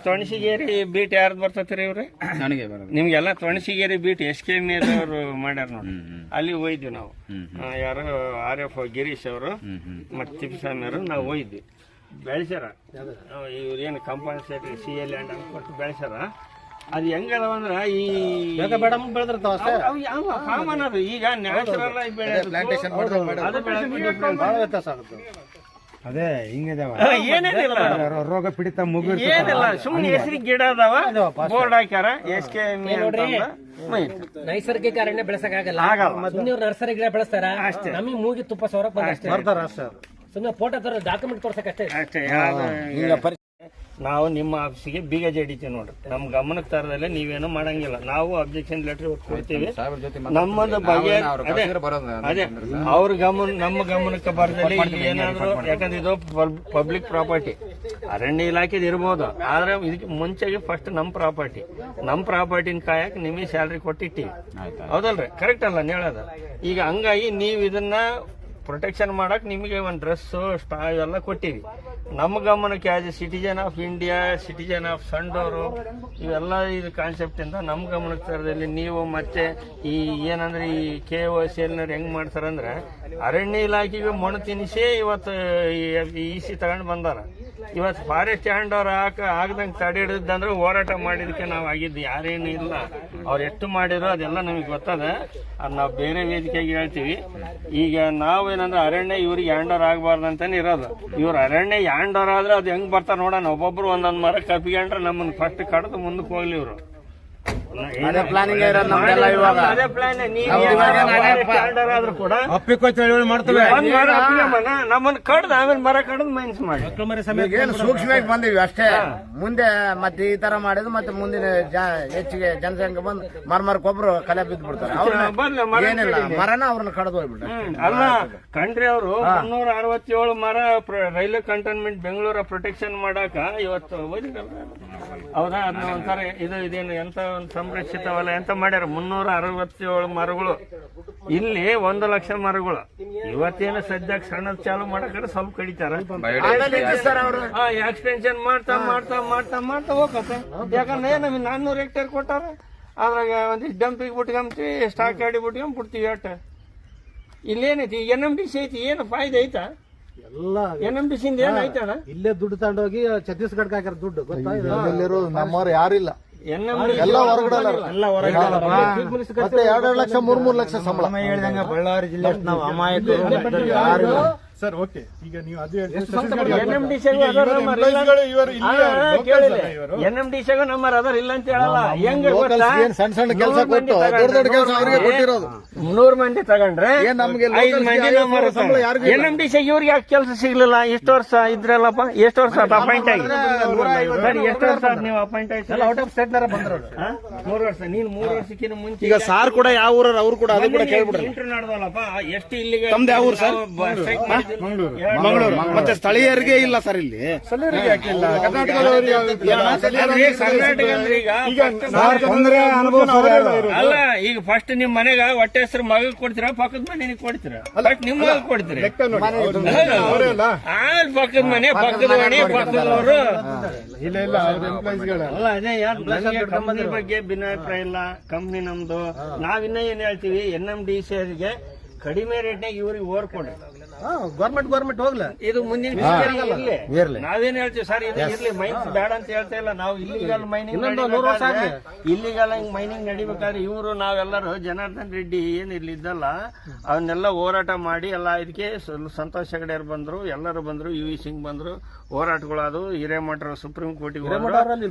ತೊಣಸಿಗೇರಿ ಬೀಟ್ ಯಾರ್ದು ಬರ್ತೈತ್ರಿ ಇವ್ರಿ? ನಿಮ್ಗೆಲ್ಲ ತೊಣಸಿಗೇರಿ ಬೀಟ್ SKM ಅವರು ಮಾಡ್ಯಾರ ನೋಡಿ. ಅಲ್ಲಿ ಹೋಯ್ದ್ವಿ ನಾವು. ಯಾರು RF ಗಿರೀಶ್ ಅವರು ಮತ್ತೆ ತಿಪ್ಪಸ್ವಾಮಿ ಅವರು ನಾವು ಹೋಯ್ದ್ವಿ. ಬೆಳೆಸ್ಯಾರ ಇವ್ರೇನು ಕಂಪನ್ಸೇಟರಿ CA ಲ್ಯಾಂಡ್ ಅಂತ ಕೊಟ್ಟು ಬೆಳೆಸ್ಯಾರ. ಅದು ಹೆಂಗದವ ಅಂದ್ರ ಈ ಕಾಮನ್ ಅದು. ಈಗ ನ್ಯಾಚುರಲ್ ಆಗಿ ಅದೇ ಹಿಂಗಿದೆ, ಏನೇನಿಲ್ಲ, ರೋಗ ಪೀಡಿತ ಮಗು ಏನಿಲ್ಲ, ಸುಮ್ಮನೆ ಹೆಸರಿಗೆ ಗಿಡ ಅದಾವ, ಬೋರ್ಡ್ ಹಾಕ್ಯಾರ SKM. ನೈಸರ್ಗಿಕ ಅರಣ್ಯ ಬೆಳೆಸಕ್ಕಾಗಲ್ಲ. ಸುಮ್ಮನೆ ನರ್ಸರಿ ಗಿಡ ಬೆಳೆಸ್ತಾರ ಅಷ್ಟೇ. ನಮಗೆ ಮೂಗಿ ತುಪ್ಪ ಸೌರಕ್ ಬರ್ತಾರ ಅಷ್ಟೇ. ಸುಮ್ಮನೆ ಫೋಟೋ ತರ ಡಾಕ್ಯುಮೆಂಟ್ ತೋರ್ಸಕ್ ಅಷ್ಟೇ. ನಾವು ನಿಮ್ಮ ಆಫೀಸಿಗೆ ಬೀಗ ಜಡಿತೀವಿ ನೋಡ್ರಿ. ನಮ್ ಗಮನಕ್ಕೆ ತರದಲ್ಲೇ ನೀವೇನು ಮಾಡಂಗಿಲ್ಲ. ನಾವು ಅಬ್ಜೆಕ್ಷನ್ ಲೆಟರ್ ಕೊಡ್ತೀವಿ. ನಮ್ಮದು ಬಗ್ಗೆ ಅದೇ ಅವ್ರ ನಮ್ಮ ಗಮನಕ್ಕೆ ಬರದಲ್ಲಿ ಏನಾದ್ರು, ಯಾಕಂದ್ರೆ ಇದು ಪಬ್ಲಿಕ್ ಪ್ರಾಪರ್ಟಿ, ಅರಣ್ಯ ಇಲಾಖೆದು ಇರ್ಬೋದು. ಆದ್ರೆ ಇದಕ್ಕೆ ಮುಂಚೆಗೆ ಫಸ್ಟ್ ನಮ್ಮ ಪ್ರಾಪರ್ಟಿನ ಕಾಯಕ್ ನಿಮಗೆ ಸ್ಯಾಲ್ರಿ ಕೊಟ್ಟಿಟ್ಟಿವಿ, ಹೌದಲ್ರಿ? ಕರೆಕ್ಟ್ ಅಲ್ಲ ಹೇಳೋದು? ಈಗ ಹಂಗಾಗಿ ನೀವು ಇದನ್ನ ಪ್ರೊಟೆಕ್ಷನ್ ಮಾಡಕ್ ನಿಮಗೆ ಒಂದು ಡ್ರೆಸ್ ಇವೆಲ್ಲ ಕೊಟ್ಟಿವಿ. ನಮ್ಮ ಗಮನಕ್ಕೆ as A citizen of India, citizen of Sandur, ಇವೆಲ್ಲ ಇದು ಕಾನ್ಸೆಪ್ಟ್ ಇಂದ ನಮ್ಮ ಗಮನಕ್ಕೆ ತರದಲ್ಲಿ ನೀವು ಮತ್ತೆ ಈ ಏನಂದ್ರೆ ಈ KOC ಹೆಂಗ್ ಮಾಡ್ತಾರಂದ್ರೆ ಅರಣ್ಯ ಇಲಾಖೆಗೆ ಮಣ್ಣು ತಿನ್ನಿಸೇ ಇವತ್ತು EC ತಗೊಂಡು ಬಂದಾರ. ಇವತ್ತು ಫಾರೆಸ್ಟ್ ಹ್ಯಾಂಡ್ ಓವರ್ ಆಗದಂಗೆ ತಡೆ ಹಿಡಿದಂದ್ರೆ ಹೋರಾಟ ಮಾಡಿದಕ್ಕೆ ನಾವು ಆಗಿದ್ದು ಯಾರೇನು ಇಲ್ಲ. ಅವ್ರು ಎಷ್ಟು ಮಾಡಿರೋ ಅದೆಲ್ಲ ನಮಗೆ ಗೊತ್ತದ, ಅದು ನಾವು ಬೇರೆ ವೇದಿಕೆಗೆ ಹೇಳ್ತೀವಿ. ಈಗ ನಾವೇನಂದ್ರೆ ಅರಣ್ಯ ಇವ್ರಿಗೆ ಹ್ಯಾಂಡ್ ಓವರ್ ಆಗಬಾರ್ದು ಅಂತಾನೆ ಇರೋದು. ಇವ್ರು ಅರಣ್ಯ ಹ್ಯಾಂಡ್ ಓವರ್ ಆದ್ರೆ ಅದು ಹೆಂಗ್ ಬರ್ತಾರ ನೋಡೋಣ. ಒಬ್ಬೊಬ್ರು ಒಂದೊಂದು ಮರ ಕಪ್ಪಿಕೊಂಡ್ರೆ ನಮ್ಮನ್ನು ಫಸ್ಟ್ ಕಡ್ದು ಮುಂದಕ್ಕೆ ಹೋಗ್ಲಿ ಇವರು. ಅದೇ ಪ್ಲಾನಿಂಗ್ ಇರೋದು ನಮ್ದೆಲ್ಲ ಇವಾಗ. ಅದೇ ಪ್ಲಾನ್ ಕೂಡ ಒಪ್ಪಿಕೋ ಚಳವಳಿ ಮಾಡ್ತೇವೆ. ನಮ್ಮನ್ನು ಕಡ್ದು ಆಮೇಲೆ ಮರ ಕಡ್ದು ಮೈನ್ಸ್ ಮಾಡಿ ಏನು ಸೂಕ್ಷ್ಮವಾಗಿ ಬಂದಿವಿ ಅಷ್ಟೇ. ಮುಂದೆ ಮತ್ತೆ ಈ ತರ ಮಾಡಿದ್ರು ಮತ್ತೆ ಮುಂದಿನ ಹೆಚ್ಚಿಗೆ ಜನಸಂಖ್ಯೆ ಬಂದು ಮರಕ್ಕೊಬ್ರು ಕಲೆ ಬಿದ್ದು ಬಿಡ್ತಾರೆ. ಏನಿಲ್ಲ ಮರನ ಅವ್ರನ್ನ ಕಡ್ದು ಹೋಗ್ಬಿಟ್ರೆ ಅಲ್ಲ ಕಂಡ್ರಿ. ಅವರು 367 ಮರ ರೈಲ್ವೆ ಕಂಟೋನ್ಮೆಂಟ್ ಬೆಂಗಳೂರ ಪ್ರೊಟೆಕ್ಷನ್ ಮಾಡಾಕ ಇವತ್ತು ಹೌದಾ, ಅದನ್ನ ಒಂಥರ ಇದೇನು ಎಂತ ಒಂದು ಸಂರಕ್ಷಿತ ವಲಯ ಅಂತ ಮಾಡ್ಯಾರ. 367 ಮರಗಳು, ಇಲ್ಲಿ 1 ಲಕ್ಷ ಮರಗಳು. ಇವತ್ತೇನು ಸದ್ಯಕ್ಕೆ ಸಣ್ಣದ್ ಚಾಲು ಮಾಡಕ್ರೆ ಸ್ವಲ್ಪ ಕಡಿತಾರ, ಎಕ್ಸ್ಟೆನ್ಷನ್ ಮಾಡ್ತಾ ಮಾಡ್ತಾ ಮಾಡ್ತಾ ಮಾಡ್ತಾ ಹೋಗತ್ತೆ. ಯಾಕಂದ್ರೆ ನಮಗೆ 400 ಹೆಕ್ಟೇರ್ ಕೊಟ್ಟಾರ, ಅದ್ರಾಗ ಒಂದಿಷ್ಟು ಡಂಪಿಗೆ ಬಿಟ್ಕೊಂಬ್ತೀವಿ, ಸ್ಟಾಕ್ ಗಾಡಿ ಬಿಟ್ಕೊಂಡ್ಬಿಡ್ತೀವಿ. ಅಟ್ಟ ಇಲ್ಲೇನೈತಿ NMDC ಐತಿ, ಏನು ಫಾಯ್ದೆ ಐತಾ? ಎಲ್ಲ NMDC ಇಂದ ಏನ್ ಐತಣ್ಣ? ಇಲ್ಲೇ ದುಡ್ಡು ತಗೊಂಡೋಗಿ ಛತ್ತೀಸ್ಗಢಕ್ಕೆ ಹಾಕ್ಯಾರ ದುಡ್ಡು. ಗೊತ್ತಾ, ನಮ್ಮವ್ರು ಯಾರಿಲ್ಲ, NMDC ಎಲ್ಲ ಹೊರಗಡೆ ಮತ್ತೆ 2 ಲಕ್ಷ 3 ಲಕ್ಷ ಸಂಬಳ. ಹೇಳಿದಂಗ ಬಳ್ಳಾರಿ ಜಿಲ್ಲೆ ನಾವು ಅಮಾಯಕರು. ಸರ್ ಓಕೆ, ಈಗ ನೀವು ಅದು NMDCಗೂ ನಮ್ಮ ಅದರ್ ಇಲ್ಲ ಅಂತ ಹೇಳಲ್ಲ. ಹೆಂಗ ಸಣ್ಣ ಸಣ್ಣ ಕೆಲಸ ಕೊಟ್ಟು ದೊಡ್ಡ ದೊಡ್ಡ ಕೆಲಸ ಅವರಿಗೆ ಕೊಟ್ಟಿರೋದು. 100 ಮಂದಿ ತಗೊಂಡ್ರೆ 5 ಮಂದಿ NMDC ಇವ್ರಿಗೆ ಯಾಕೆ ಕೆಲಸ ಸಿಗ್ಲಿಲ್ಲ? ಇಷ್ಟು ವರ್ಷ ಇದ್ರಲ್ಲಪ್ಪ, ಎಷ್ಟು ವರ್ಷ ಅಪಾಯಿಂಟ್ ಆಗಿ? ಎಷ್ಟು ವರ್ಷ ನೀವು ಅಪಾಯಿಂಟ್ ಆಗಿ? ಔಟ್ ಆಫ್ ಸ್ಟೇಟ್ ನಾರ ಬಂದ್ರು 3 ವರ್ಷ. ನೀನು 3 ವರ್ಷಕ್ಕಿಂತ ಮುಂಚೆ ಈಗ ಸಾರ್ ಕೂಡ ಯಾವ ಊರ ಅವ್ರು ಕೂಡ ಅದು ಕೂಡ ಕೇಳ್ಬಿಡ್ರಿ. ಇಂಟರ್ವ್ಯೂ ನಡೆದಲ್ಲಪ್ಪ, ಎಷ್ಟು ಇಲ್ಲಿಗೆ ತಮ್ದು ಯಾವ ಊರು ಸರ್? ಮಂಗಳೂರು. ಮತ್ತೆ ಸ್ಥಳೀಯರಿಗೆ ಇಲ್ಲ ಸರ್ ಇಲ್ಲಿ. ಸ್ಥಳೀಯರಿಗೆ ಯಾಕಿಲ್ಲ? ಕರ್ನಾಟಕದವರಿಗೆ ಅಲ್ಲ, ಈಗ ಫಸ್ಟ್ ನಿಮ್ ಮನೆಗ ಹೊಟ್ಟೆ ಹೆಸರು ಮಗ ಕೊಡ್ತೀರಾ, ಪಕ್ಕದ ಮನೆ ಕೊಡ್ತೀರಾ? ನಿಮ್ ಮಗ ಕೊಡ್ತೀರಾ? ಆಮೇಲೆ ಪಕ್ಕದ ಮನೆ, ಪಕ್ಕದ ಮನೆ, ಪಕ್ಕದವರು. ಇಲ್ಲ ಇಲ್ಲ, ಅವ್ರ ಎಂಪ್ಲಾಯೀಸ್ಗಳ ಅಲ್ಲ, ಅದೇ ಯಾರು ಕಂಪನಿ ಬಗ್ಗೆ ಭಿನ್ನಾಭಿಪ್ರಾಯ ಇಲ್ಲ. ಕಂಪ್ನಿ ನಮ್ದು. ನಾವಿನ್ನ ಏನ್ ಹೇಳ್ತೀವಿ, NMDC ಅವರಿಗೆ ಕಡಿಮೆ ರೇಟ್ನಾಗ ಇವ್ರಿಗೆ ಓವರ್ ಕೊಡ್ರಿ. ಗೌರ್ಮೆಂಟ್ ಹೋಗ್ಲ, ಇದು ಮುಂದಿನ ನಾವೇನ್ ಹೇಳ್ತೀವಿ ಸರ್, ಇದು ಇರ್ಲಿ, ಮೈನ್ಸ್ ಬೇಡ ಅಂತ ಹೇಳ್ತಾ ಇಲ್ಲ ನಾವು. ಇಲ್ಲಿಗಲ್ ಮೈನಿಂಗ್ ಇಲ್ಲಿಗಲ್ ಮೈನಿಂಗ್ ನಡಿಬೇಕಾದ್ರೆ ಇವರು ನಾವೆಲ್ಲರೂ ಜನಾರ್ದನ್ ರೆಡ್ಡಿ ಏನ್ ಇಲ್ಲಿದ್ದಲ್ಲ ಅವನ್ನೆಲ್ಲ ಹೋರಾಟ ಮಾಡಿ ಎಲ್ಲ ಇದಕ್ಕೆ ಸಂತೋಷ್ ಹೆಗಡೆ ಬಂದ್ರು, ಎಲ್ಲರೂ ಬಂದ್ರು, UV ಸಿಂಗ್ ಬಂದ್ರು, ಹೋರಾಟಗಳಾದವು. ಹಿರೇಮಠರು ಸುಪ್ರೀಂ ಕೋರ್ಟಿಗೆ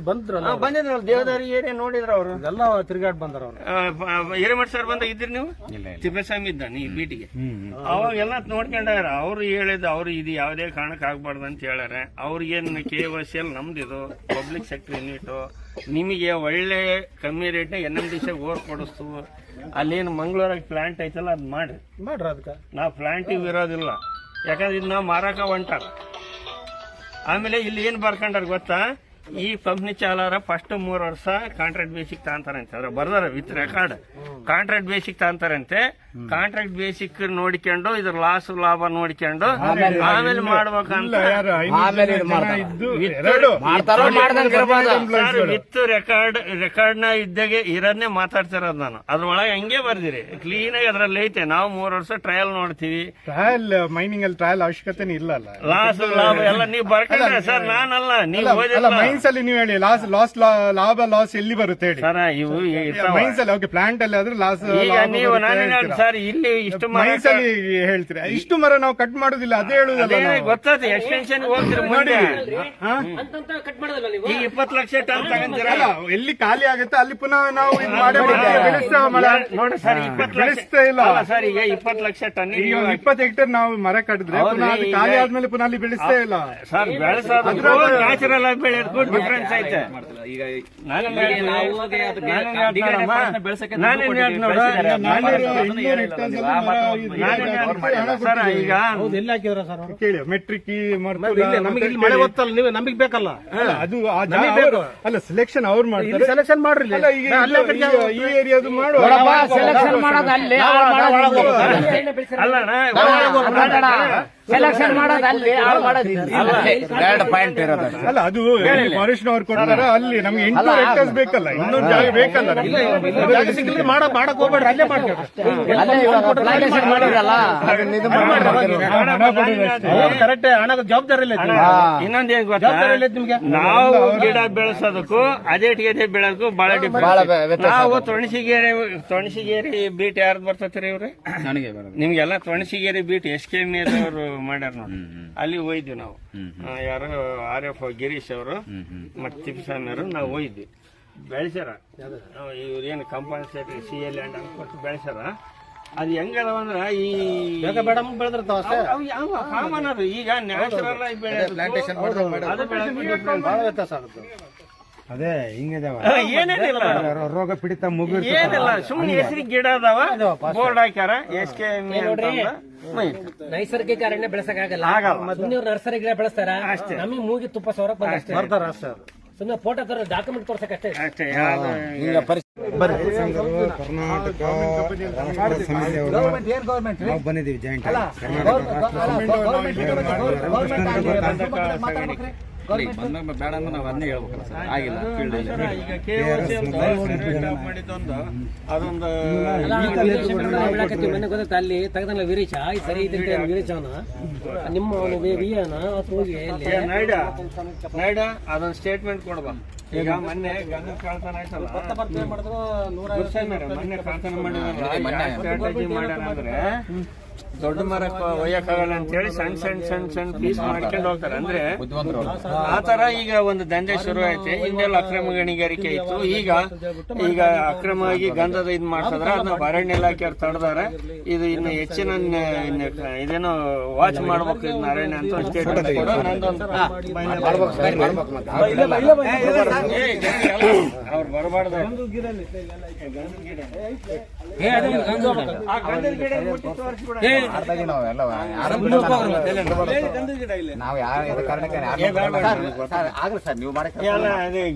ಬಂದಿದ್ರು, ದೇವದಾರಿ ಏರಿಯಾ ನೋಡಿದ್ರು ಅವರು ಎಲ್ಲ ತಿರುಗಾಡ್ ಬಂದ್ರ. ಹಿರೇಮಠ ಸರ್ ಬಂದಾಗ ಇದ್ರಿ ನೀವು? ತಿಪ್ಪೇಸ್ವಾಮಿ ಇದ್ದ ನೀ ಬೀಟಿಗೆ, ಅವಾಗೆಲ್ಲ ನೋಡ್ಕೊಂಡ ಅವ್ರು ಹೇಳಿದ, ಅವ್ರು ಇದು ಯಾವುದೇ ಕಾರಣಕ್ಕೆ ಆಗ್ಬಾರ್ದು ಅಂತ ಹೇಳ್ಯಾರ. ಅವ್ರಿಗೇನು KOC ನಮ್ದಿದು ಪಬ್ಲಿಕ್ ಸೆಕ್ಟರ್ ಯೂನಿಟ್, ನಿಮಗೆ ಒಳ್ಳೆ ಕಮ್ಮಿ ರೇಟ್ನ NMDC ಓರ್ ಕೊಡಿಸ್ತು. ಅಲ್ಲೇನು ಮಂಗಳೂರಾಗ ಪ್ಲಾಂಟ್ ಐತಲ್ಲ, ಅದ್ ಮಾಡ್ರಿ. ಅದಕ್ಕೆ ನಾವು ಪ್ಲಾಂಟಿಗೆ ಇರೋದಿಲ್ಲ, ಯಾಕಂದ್ರೆ ಇದು ನಾವು ಮಾರಾಕ ಹೊಂಟಾರ. ಆಮೇಲೆ ಇಲ್ಲಿ ಏನ್ ಬರ್ಕೊಂಡಾರ ಗೊತ್ತಾ, ಈ ಕಂಪ್ನಿ ಚಾಲರ ಫಸ್ಟ್ 3 ವರ್ಷ ಕಾಂಟ್ರಾಕ್ಟ್ ಬೇಸಿಕ್ ತಗೊಂತಾರಂತೆ. ಅದ್ರ ಬರ್ದಾರ ವಿತ್ ರೆಕಾರ್ಡ್. ಕಾಂಟ್ರಾಕ್ಟ್ ಬೇಸಿಕ್ ತಗೊಂತಾರಂತೆ. ಕಾಂಟ್ರಾಕ್ಟ್ ಬೇಸಿಕ್ ನೋಡಿಕೊಂಡು ಇದ್ರ ಲಾಭ ನೋಡಿಕೊಂಡು ಆಮೇಲೆ ಮಾಡ್ಬೇಕಂತ ವಿತ್ ರೆಕಾರ್ಡ್ ನ ಇದ್ದಾಗೆ ಇರೋದನ್ನೇ ಮಾತಾಡ್ತಿರೋದು ನಾನು. ಅದ್ರೊಳಗೆ ಹಂಗೆ ಬರ್ದಿರಿ ಕ್ಲೀನ್ ಆಗಿ ಅದ್ರಲ್ಲಿ ಐತೆ. ನಾವು 3 ವರ್ಷ ಟ್ರಯಲ್ ನೋಡ್ತೀವಿ. ಟ್ರಯಲ್ ಮೈನಿಂಗ್ ಅಲ್ಲಿ ಟ್ರಯಲ್ ಅವಶ್ಯಕತೆ ಇಲ್ಲ. ಲಾಭ ಎಲ್ಲ ನೀವು ಬರ್ಕೊಂಡ್ರೆ ಸರ್, ನಾನಲ್ಲ, ನೀವು ಮೈನ್ಸ್ ಅಲ್ಲಿ ನೀವು ಹೇಳಿ ಲಾಸ್ ಎಲ್ಲಿ ಬರುತ್ತೆ ಹೇಳಿ ಸರ್. ಇವು ಮೈನ್ಸ್ ಅಲ್ಲಿ ಓಕೆ, ಪ್ಲಾಂಟ್ ಅಲ್ಲಿ ಆದ್ರೆ ಲಾಸ್. ನೀವು ಸರ್ ಇಲ್ಲಿ ಇಷ್ಟು ಮೈನ್ಸ್ ಅಲ್ಲಿ ಹೇಳ್ತೀರಿ, ಇಷ್ಟು ಮರ ನಾವು ಕಟ್ ಮಾಡುದಿಲ್ಲ, ಅದೇ ಹೇಳುದಲ್ಲ. ಗೊತ್ತಾಯ್ತು, ಎಕ್ಸ್ಟೆನ್ಷನ್ ಹೋಗ್ತೀರಿ ನೋಡಿ. ಈಗ 20 ಲಕ್ಷ ಟನ್ ತಗೊಂತೀರಲ್ಲ, ಎಲ್ಲಿ ಖಾಲಿ ಆಗುತ್ತೆ ಅಲ್ಲಿ ಪುನಃ ನಾವು ನೋಡಿ ಸರ್, 20 ಇಲ್ಲ ಸರ್. ಈಗ 20 ಲಕ್ಷ ಟನ್, 20 ಹೆಕ್ಟೇರ್ ನಾವು ಮರ ಕಟ್ಟಿದ್ರೆ ಖಾಲಿ ಆದ್ಮೇಲೆ ಪುನಃ ಅಲ್ಲಿ ಬೆಳೆಸ್ತೇ ಇಲ್ಲ ಸರ್. ಬೆಳೆಸೋದು ನ್ಯಾಚುರಲ್ ಆಗಿ ಬೆಳೆಯೋದು ಡಿಫ್ರೆನ್ಸ್ ಐತೆ. ಸರ್ ಈಗ ಕೇಳಿ ಮೆಟ್ರಿಕ್ ಮಳೆ ಗೊತ್ತಲ್ಲ, ನೀವು ನಮಗೆ ಬೇಕಲ್ಲ. ಅದು ಅಲ್ಲ, ಸೆಲೆಕ್ಷನ್ ಅವ್ರು ಮಾಡ್ತಾರೆ. ಸೆಲೆಕ್ಷನ್ ಮಾಡ್ರಿ. ಈ ಏರಿಯಾದು ಮಾಡುವ ಅಲ್ಲ ಸೆಲೆಕ್ಷನ್ ಮಾಡೋದು ಅಲ್ಲಿ ಹಾಳು ಮಾಡೋದು ಎರಡು ಪಾಯಿಂಟ್ ಇರೋದು ಅಲ್ಲ ಅದು ಫಾರೆಸ್ಟ್ ಅವ್ರು ಕೊಡ್ತಾರೆ ಅಲ್ಲಿ ನಮ್ಗೆ 800 ಹೆಕ್ಟೇರ್ಸ್ ಬೇಕಲ್ಲ, ಇನ್ನೊಂದು ಜಾಗ ಬೇಕಲ್ಲ ನಮ್ಗೆ. ಜಾಗ ಸಿಗ್ಲಿಲ್ಲ ಮಾಡಕ್ ಹೋಗ್ಬೇಡ್ರಿ, ಅಲ್ಲೇ ಮಾಡ್ಬೇಕು. ಕರೆಕ್ಟ್ ಹಣ ಜವಾಬ್ದಾರಿ ಇಲ್ಲ. ಇನ್ನೊಂದೇನ್ ಗೊತ್ತಾ, ನಾವು ಗಿಡ ಬೆಳೆಸೋದಕ್ಕೂ ಅದೇ ಬೆಳೆದಕ್ಕೂ ಬಹಳ ಡಿಫ್ರೆನ್ಸ್. ನಾವು ತೊಣಸಿಗೇರಿ ಬೀಟ್ ಯಾರ್ದು ಬರ್ತೈತ್ರಿ ಇವ್ರಿ? ನಿಮ್ಗೆಲ್ಲ ತೊಣಸಿಗೇರಿ ಬೀಟ್ SKM ಅವರು ಮಾಡ್ಯಾರ ನೋಡಿ, ಅಲ್ಲಿ ಹೋಯ್ದ್ವಿ ನಾವು. ಯಾರು RF ಗಿರೀಶ್ ಅವರು ಮತ್ತೆ ತಿಪ್ಪಸ್ವಾಮಿ ಅವರು ನಾವು ಹೋಯ್ದ್ವಿ. ಬೆಳೆಸ್ಯಾರ ಇವ್ರೇನು ಕಂಪಲ್ಸರಿ CA ಲ್ಯಾಂಡ್ ಅಂತ ಬೆಳೆಸ್ಯಾರ. ಅದು ಹೆಂಗದವ ಅಂದ್ರ ಈ ಕಾಮನ್ ಅದು ಈಗ ನ್ಯಾಚುರಲ್ ಆಗಿ ಅದೇ ಹಿಂಗಿದೆ, ಏನೇನಿಲ್ಲ ರೋಗ ಪೀಡಿತ ಮುಗಿ ಏನಿಲ್ಲ, ಸುಮ್ಮನೆ ಹೆಸರಿಗೆ ಗಿಡ ಅದಾವ, ಬೋರ್ಡ್ ಹಾಕ್ಯಾರ SKM. ನೈಸರ್ಗಿಕ ಅರಣ್ಯ ಬೆಳೆಸಕ್ಕಾಗಲ್ಲ, ನೀವು ನರ್ಸರಿ ಗಿಡ ಬೆಳೆಸ್ತಾರ, ನಮಗೆ ಮೂಗಿ ತುಪ್ಪ ಸೌರಕ್ಕೆ ಬರ್ತಾರ ಸರ್. ಸುಮ್ಮನೆ ಫೋಟೋ ತರ ಡಾಕ್ಯುಮೆಂಟ್ ತೋರ್ಸಕ್ಕೆ ಅಷ್ಟೇ. ಕರ್ನಾಟಕ ರಾಷ್ಟ್ರ ಸಮಿತಿಯವರು ನಾವು ಬಂದಿದ್ದೀವಿ ಜಾಯಿಂಟ್ ಬೇಡ ಅಂದ್ರೆ ನಾವು ಅದನ್ನೇ ಹೇಳ್ಬೇಕಲ್ಲ ಸರ್, ಆಗಿಲ್ಲ ಮನೆ ಗೊತ್ತ ಅಲ್ಲಿ ತೆಗೆದಲ್ಲ ವೀರೇಶ ಸರಿ ಇದೆ ವೀರೇಶ ನಿಮ್ಮ ಹೋಗಿ ನಾಯ್ಡ ಅದೊಂದು ಸ್ಟೇಟ್ಮೆಂಟ್ ಕೊಡ್ಬಾ. ಈಗ ಮೊನ್ನೆ ಗಂಧದ ಕಳ್ತನ ಆಯ್ತಲ್ಲ, ಮೊನ್ನೆ ಕಳ್ತನ ಮಾಡ್ಯಾರ ಅಂದ್ರೆ ದೊಡ್ಡ ಮರಕ್ಕೆ ಒಯ್ಯಕ್ಕಾಗಲ್ಲ ಅಂತ ಹೇಳಿ ಸಣ್ಣ ಸಣ್ಣ ಸಣ್ಣ ಸಣ್ಣ ಪೀಸ್ ಮಾಡ್ಕೊಂಡು ಹೋಗ್ತಾರೆ. ಅಂದ್ರೆ ಆತರ ಈಗ ಒಂದು ದಂಧೆ ಶುರು ಐತೆ. ಹಿಂದೆಲ್ಲ ಅಕ್ರಮ ಗಣಿಗಾರಿಕೆ ಇತ್ತು, ಈಗ ಅಕ್ರಮವಾಗಿ ಗಂಧದ ಇದ್ ಮಾಡ್ತಿದ್ರ, ಅದನ್ನ ಅರಣ್ಯ ಇಲಾಖೆಯವ್ರು ತಡೆದಾರೆ. ಇದು ಇನ್ನು ಹೆಚ್ಚಿನ ಇದೇನೋ ವಾಚ್ ಮಾಡ್ಬೇಕು ಇದನ್ನ ಅರಣ್ಯ ಅಂತ ಒಂದು ಸ್ಟೇಟ್ಮೆಂಟ್ ಕೊಡು. ನಂದೊಂದು ಅವ್ರು ಬರಬಾರ್ದು.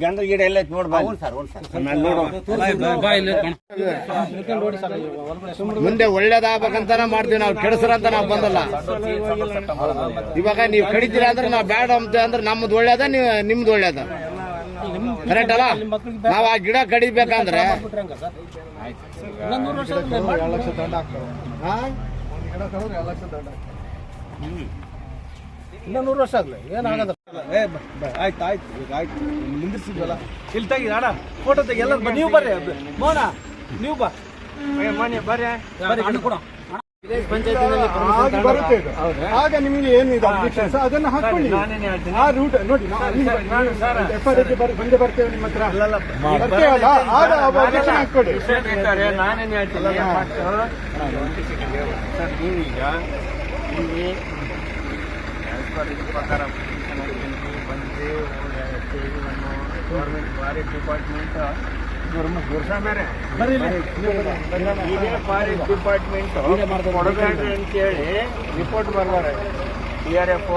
ಗಂಧದ ಗಿಡ ಎಲ್ಲ ನೋಡ್ಬಾ ಮುಂದೆ ಒಳ್ಳೇದಾಗಬೇಕಂತ ಮಾಡ್ತೀವಿ ನಾವು, ಕೆಡಸ್ರಂತ ನಾವು ಬಂದಲ್ಲ. ಇವಾಗ ನೀವು ಕಡಿತೀರಾ ಅಂದ್ರೆ ನಾವು ಬೇಡ ಅಂತ ಅಂದ್ರೆ ನಮ್ದು ಒಳ್ಳೇದ, ನಿಮ್ದು ಒಳ್ಳೇದ, ಕರೆಕ್ಟ್ ಅಲ್ಲ? ನಾವ್ ಆ ಗಿಡ ಕಡಿಬೇಕಂದ್ರೆ 2 ಲಕ್ಷ ದಂಡ ಆಗ್ತದೆ. ಇನ್ನ 100 ವರ್ಷ ಆಗ್ಲಿ ಏನಾಗದ. ಆಯ್ತು ಈಗ ಆಯ್ತು, ನಿಂದಿರ್ಸಿದ್ವಲ್ಲ ಇಲ್ಲಿ ತೆಗಿ ಅಣ್ಣ, ಫೋಟೋ ತೆಗಿ ಎಲ್ಲರೂ. ನೀವು ಬರ್ರಿ ಮೋನ, ನೀವು ಬಾ ಮನೆ ಬರ್ರಿ ಕೊಡ. ಬರುತ್ತೆ ಇದು. ಆಗ ನಿಮ್ಗೆ ಏನಿದೆ ಅಬ್ಜೆಕ್ಷನ್ಸ್ ಅದನ್ನ ಹಾಕೊಳ್ಳಿ. ಆ ರೂಟ್ ನೋಡಿ, ಬಂದೇ ಬರ್ತೇವೆ ನಿಮ್ಮ ಹತ್ರ ಬರ್ತೇವಲ್ಲ, ಆಗ ಅಬ್ಜೆಕ್ಷನ್ ಹಾಕೊಳ್ಳಿ. ನಾನೇನು ಹೇಳ್ತೀನಿ ಸರ್, ನೀವೀಗ ಇಲ್ಲಿ ಪ್ರಕಾರ ಬಂದು ಗೌರ್ಮೆಂಟ್ ಫಾರೆಸ್ಟ್ ಡಿಪಾರ್ಟ್ಮೆಂಟ್ ಇದೇ ಫಾರೆಸ್ಟ್ ಡಿಪಾರ್ಟ್ಮೆಂಟ್ ಕೊಡಬೇಡ್ರಿ ಅಂತೇಳಿ ರಿಪೋರ್ಟ್ ಬರ್ತಾರೆ. TRF,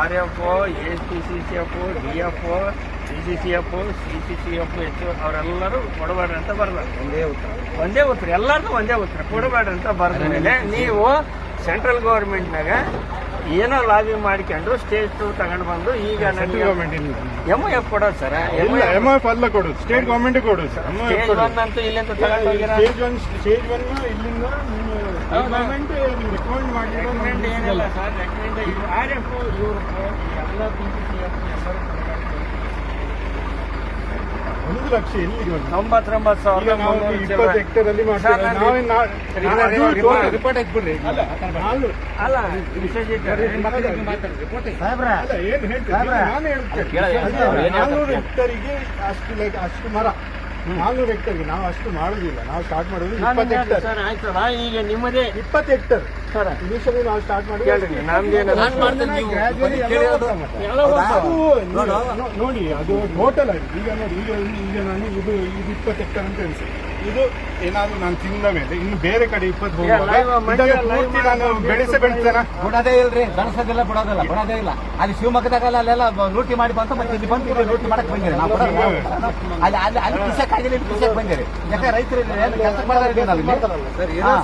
RF, ASPCCF, DF, CCCF, CCCF ಅವರೆಲ್ಲರೂ ಕೊಡಬೇಡ್ರಿ ಅಂತ ಬರ್ತಾರೆ. ಒಂದೇ ಉತ್ತರ, ಎಲ್ಲರದು ಒಂದೇ ಉತ್ತರ, ಕೊಡಬೇಡ್ರಿ ಅಂತ ಬರೆದ ಮೇಲೆ ನೀವು ಸೆಂಟ್ರಲ್ ಗೌರ್ಮೆಂಟ್ನಾಗ ಏನೋ ಲಾಬಿ ಮಾಡ್ಕೊಂಡು ಸ್ಟೇಟ್ ತಗೊಂಡು ಬಂದು ಈಗ MIF ಕೊಡೋದು ಸರ್. MIF ಅಲ್ಲ ಕೊಡೋದು, ಸ್ಟೇಟ್ ಗೌರ್ಮೆಂಟ್ ಕೊಡೋದು ಸರ್. ಸ್ಟೇಜ್ 1 ಅಂತೂ ಇಲ್ಲಿಂದ ತಗೊಂಡು ಸ್ಟೇಜ್ 1 ಇಲ್ಲಿಂದ ಗೌರ್ಮೆಂಟ್ ರೆಕಮೆಂಡ್ ಮಾಡಿರೋ ಏನಿಲ್ಲ ಸರ್. RF ಇವರು ಎಲ್ಲ PCCF 1 ಲಕ್ಷ ಎಲ್ಲಿ 99,000 ನಾವು 20 ಹೆಕ್ಟೇರ್ ಅಲ್ಲಿ ಮಾಡ್ತೀವಿ. ರಿಪೋರ್ಟ್ ಹಾಕ್ಬಿಡ್ರಿ. ಅಲ್ಲ ವಿಶ್ವಜಿತ್ ಏನ್ ಹೇಳ್ತೀನಿ ನಾನು ಹೇಳ್ತೇನೆ, 400 ಹೆಕ್ಟೇರಿಗೆ ಅಷ್ಟು ಮರ, 400 ಹೆಕ್ಟೇರ್ಗೆ ನಾವು ಅಷ್ಟು ಮಾಡುದಿಲ್ಲ. ನಾವು ಸ್ಟಾರ್ಟ್ ಮಾಡೋದು 20 ಹೆಕ್ಟೇರ್. ಸರ್ ಆಯ್ತಲ್ಲ, ಈಗ ನಿಮ್ಮದೇ 20 ಹೆಕ್ಟೇರ್ ಸರ್ ಇನಿಷಿಯಲಿ ನಾವು ಸ್ಟಾರ್ಟ್ ನಮ್ದೇನು ನೋಡಿ, ಅದು ಟೋಟಲ್ ಆಗಿ ಈಗ ನೋಡಿ, ಈಗ ನಾನು ಇದು 20 ಹೆಕ್ಟೇರ್ ಅಂತ ಅನ್ಸುತ್ತೆ. ಇದು ಏನಾದ್ರು ನಾನು ತಿಂದ ಮೇಲೆ ಇನ್ನು ಬೇರೆ ಕಡೆ 20 ಹೋಗುವಾಗ ಇದನ್ನು ಪೂರ್ತಿ ನಾನು ಬೆಳೆಸ್ತೇನೆ. ಬಿಡೋದೇ ಇಲ್ರಿ, ದನಸದೆಲ್ಲ ಬಿಡೋದೇ ಇಲ್ಲ. ಅಲ್ಲಿ ಶಿವಮೊಗ್ಗದಾಗಲ್ಲ ಅಲ್ಲೆಲ್ಲ ಲೂಟಿ ಮಾಡಿ ಬಂತು, ಮತ್ತೆ ಇಲ್ಲಿ ಬಂದು ಇಲ್ಲಿ ಲೂಟಿ ಮಾಡಕ್ ಬಂದಿರಿ. ನಾವು ಅಲ್ಲಿ ಅಲ್ಲಿ ಅಲ್ಲಿ ಕಿಸಕ್ ಆಗಿಲ್ಲ, ಇಲ್ಲಿ ಕಿಸಕ್ ಬಂದಿರಿ. ಯಾಕೆ ರೈತರು ಕೆಲಸ ಮಾಡೋದ್ರಿಂದ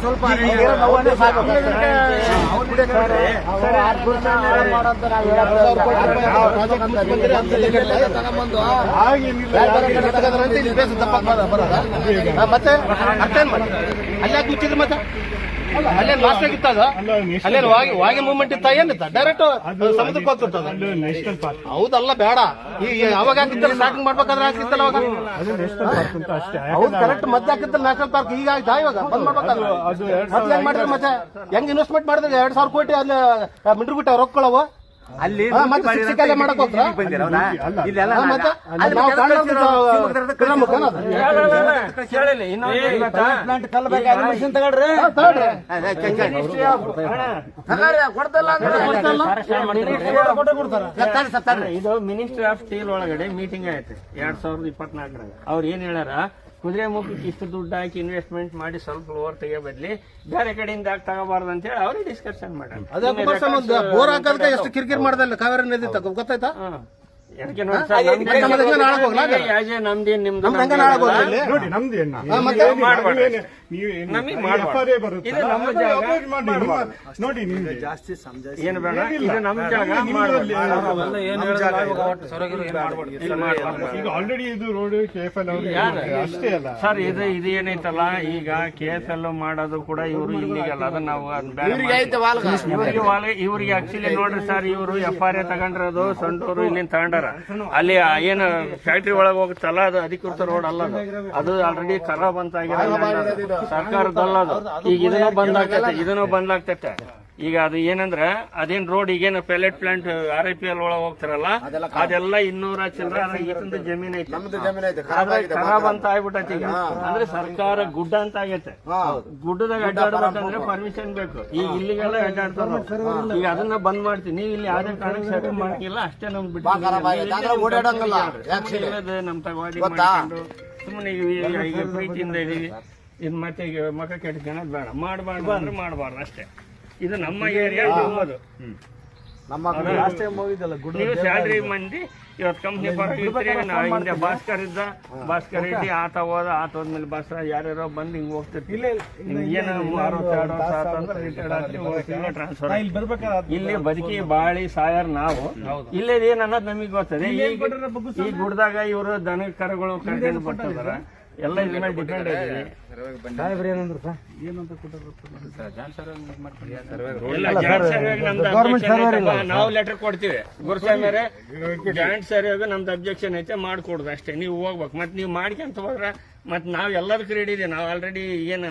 ಸ್ವಲ್ಪ ಮತ್ತೆ ಅರ್ಥೇನ್ ಮಾಡಿ ಅಲ್ಲಿ ಯಾಕೆ ಮುಚ್ಚಿದ್ರು? ಮತ್ತೆ ಅಲ್ಲೇನು ಲಾಸ್ಟ್ ಆಗಿತ್ತ? ಅದು ಅಲ್ಲೇನು ವಾಗಿ ಮೂವ್ಮೆಂಟ್ ಇತ್ತ? ಏನಿತ್ತ? ಡೈರೆಕ್ಟ್ ಸಮುದ್ರಕ್ಕೆ ಹೋಗ್ತಿರ್ತದ. ನ್ಯಾಷನಲ್ ಪಾರ್ಕ್ ಹೌದಲ್ಲ, ಬೇಡ. ಈಗ ಅವಾಗ ಹಾಕಿದ್ದ ಸ್ಟಾರ್ಟಿಂಗ್ ಮಾಡ್ಬೇಕಾದ್ರೆ ಹಾಕಿತ್ತಲ್ಲ ಅವಾಗ. ಅದು ನ್ಯಾಷನಲ್ ಪಾರ್ಕ್ ಅಂತ ಅಷ್ಟೇ. ಹೌದು, ಕರೆಕ್ಟ್. ಮತ್ತೆ ಹಾಕಿದ್ದಲ್ಲ ನ್ಯಾಷನಲ್ ಪಾರ್ಕ್. ಈಗ ಆಯ್ತಾ ಇವಾಗ ಬಂದ್ ಮಾಡ್ಬೇಕಾದ್ರೆ ಮತ್ತೆ ಹೆಂಗ್ ಮಾಡಿದ್ರೆ? ಮತ್ತೆ ಹೆಂಗ್ ಇನ್ವೆಸ್ಟ್ಮೆಂಟ್ ಮಾಡಿದ್ರೆ 2,000 ಕೋಟಿ ಅಲ್ಲಿ ಮಿಂಡ್ರುಬಿಟ್ಟ ರೊಕ್ಕಳವು ಅಲ್ಲಿ ಮತ್ತೆ ಶಿಕ್ಷೆಲ್ಲ ಮಾಡಕ್ ಹೋಗ್ತಾರ. ಇದು ಮಿನಿಸ್ಟ್ರಿ ಆಫ್ ಸ್ಟೀಲ್ ಒಳಗಡೆ ಮೀಟಿಂಗ್ ಆಯ್ತು 2024 ಅವ್ರು ಏನ್ ಹೇಳ್ಯಾರ, ಕುದುರೆ ಮುಖಕ್ಕೆ ಇಷ್ಟು ದುಡ್ಡು ಹಾಕಿ ಇನ್ವೆಸ್ಟ್ಮೆಂಟ್ ಮಾಡಿ ಸ್ವಲ್ಪ ಲೋವರ್ ತೆಗಿಯೋ ಬದ್ಲಿ ಬೇರೆ ಕಡೆಯಿಂದ ಯಾಕೆ ತಗೋಬಾರ್ದು ಅಂತ ಹೇಳಿ ಅವ್ರಿಗೆ ಡಿಸ್ಕಷನ್ ಮಾಡ್ಯಾರ. ಬೋರ್ ಹಾಕೋದಕ್ಕೆ ಎಷ್ಟು ಕಿರಿಕಿರಿ ಮಾಡ್ದಲ್ಲ ಕಾವೇರಿ ನದಿ ತಗೋ, ಗೊತ್ತಾಯ್ತಾ? ಅದಕ್ಕೆ ನೋಡಿ ಸರ್, ನಮ್ದೇನ್ ನಿಮ್ದು ನೋಡಿ ನಮ್ದು ನೋಡಿ ನಿಮ್ಗೆ ಜಾಸ್ತಿ ಏನು ಬೇಡ, ಇದು ನಮ್ ಜಾಗ. ಈಗ ಆಲ್ರೆಡಿ ಇದು ರೋಡ್ KFL ಅಷ್ಟೇ ಅಲ್ಲ ಸರ್. ಇದು ಏನೈತಲ್ಲ, ಈಗ KFL ಮಾಡೋದು ಕೂಡ ಇವರು ಇಲ್ಲಿಗಲ್ಲ. ಅದನ್ನ ನಾವು ಇವ್ರಿಗೆ ಆಕ್ಚುಲಿ ನೋಡ್ರಿ ಸರ್, ಇವರು FRA ತಗೊಂಡಿರೋದು ಸಂಡೂರು ಇಲ್ಲಿಂದ ತಗೊಂಡಾರ. ಅಲ್ಲಿ ಏನು ಫ್ಯಾಕ್ಟ್ರಿ ಒಳಗೆ ಹೋಗುತ್ತಲ್ಲ, ಅದು ಅಧಿಕೃತ ರೋಡ್ ಅಲ್ಲ. ಅದು ಆಲ್ರೆಡಿ ಖರಾಬ್ ಅಂತ ಆಗಿರೋ ಸರ್ಕಾರದಲ್ಲ. ಅದು ಈಗ ಇದನ್ನು ಬಂದಾಗ್ತೈತೆ. ಈಗ ಅದು ಏನಂದ್ರೆ ಅದೇನ್ ರೋಡ್ ಈಗೇನು ಪೆಲೆಟ್ ಪ್ಲಾಂಟ್ RIPL ಒಳಗೆ ಹೋಗ್ತಾರಲ್ಲ, ಅದೆಲ್ಲ 200 ಚಿಲ್ಲರೆ ಜಮೀನ್ ಐತಿ, ಖರಾಬ್ ಅಂತ ಆಗ್ಬಿಟ್ಟೈತಿ. ಈಗ ಅಂದ್ರೆ ಸರ್ಕಾರ ಗುಡ್ಡ ಅಂತ ಆಗೈತೆ. ಗುಡ್ಡದಾಗ ಅಡ್ಡಾಡ್ಬೇಕಂದ್ರೆ ಪರ್ಮಿಷನ್ ಬೇಕು. ಈಗ ಇಲ್ಲಿಗೆಲ್ಲ ಅಡ್ಡಾಡ್ತಾರ. ಈಗ ಅದನ್ನ ಬಂದ್ ಮಾಡ್ತೀವಿ. ನೀವು ಇಲ್ಲಿ ಯಾವ್ದೇ ಕಾರಣಕ್ಕೆ ಸೆಟಲ್ ಮಾಡಂಗಿಲ್ಲ, ಅಷ್ಟೇ ನಮ್ಗೆ ಬಿಟ್ಟು ನಮ್ ತಗವಾದಿ ಮಾಡ್ಕೊಂಡು ಸುಮ್ಮನೆ ಈಗ ಪ್ರೀತಿಯಿಂದ ಇದೀವಿ. ಇದು ಮತ್ತೆ ಈಗ ಮಕ ಕೆಟ್ಟ ಜನ ಬೇಡ, ಮಾಡಬಾರ್ದು ಅಂದ್ರೆ ಮಾಡಬಾರ್ದು ಅಷ್ಟೇ. ಇದು ನಮ್ಮ ಏರಿಯಾ. ನೀವು ಸ್ಯಾಲ್ರಿ ಮಂದಿ ಇವತ್ತು ಕಂಪ್ನಿ ಪರವಾಗಿರ್ತೀರಿ. ನಾವು ಹಿಂದೆ ಭಾಸ್ಕರ್ ಇದ್ದ, ಭಾಸ್ಕರ್ ರೆಡ್ಡಿ ಆತ ಹೋದ್ಮೇಲೆ ಭಾಸ್ಕರ್ ಯಾರ್ಯಾರೋ ಬಂದು ಹಿಂಗ್ ಹೋಗ್ತಿರ್ತಿಲ್ಲ. ಏನು 62 ವರ್ಷ ಆತಂದ್ರೆ ರಿಟೈರ್ಡ್ ಆಗ್ತೀವಿ, ಟ್ರಾನ್ಸ್ಫರ್. ಇಲ್ಲಿ ಬದುಕಿ ಬಾಳಿ ಸಾಯರ್ ನಾವು. ಇಲ್ಲೇದ್ ಏನ್ ಅನ್ನೋದು ನಮಗ್ ಗೊತ್ತದೆ. ಈ ಗುಡ್ದಾಗ ಇವರು ದನ ಕರುಗಳು ಕರ್ಕೊಂಡು ಬರ್ತಿದಾರ. ಎಲ್ಲ ಇದ್ರ ಮೇಲೆ ಡಿಪೆಂಡ್ ಆಗಿದ್ದೀವಿ. ನಾವು ಲೆಟರ್ ಕೊಡ್ತೀವಿ ಗುರುಸ್ವಾಮಿಯರೇ, ಜಾಯಿಂಟ್ ಸರ್ವೆಗೆ ನಮ್ದು ಅಬ್ಜೆಕ್ಷನ್ ಐತೆ ಮಾಡ್ಕೊಡುದು ಅಷ್ಟೇ. ನೀವು ಹೋಗ್ಬೇಕು. ಮತ್ತೆ ನೀವು ಮಾಡ್ಕೊಂತ ಹೋದ್ರ ಮತ್ ನಾವ್ ಎಲ್ಲದಕ್ಕೂ ರೆಡಿ ಇದೆ. ನಾವು ಆಲ್ರೆಡಿ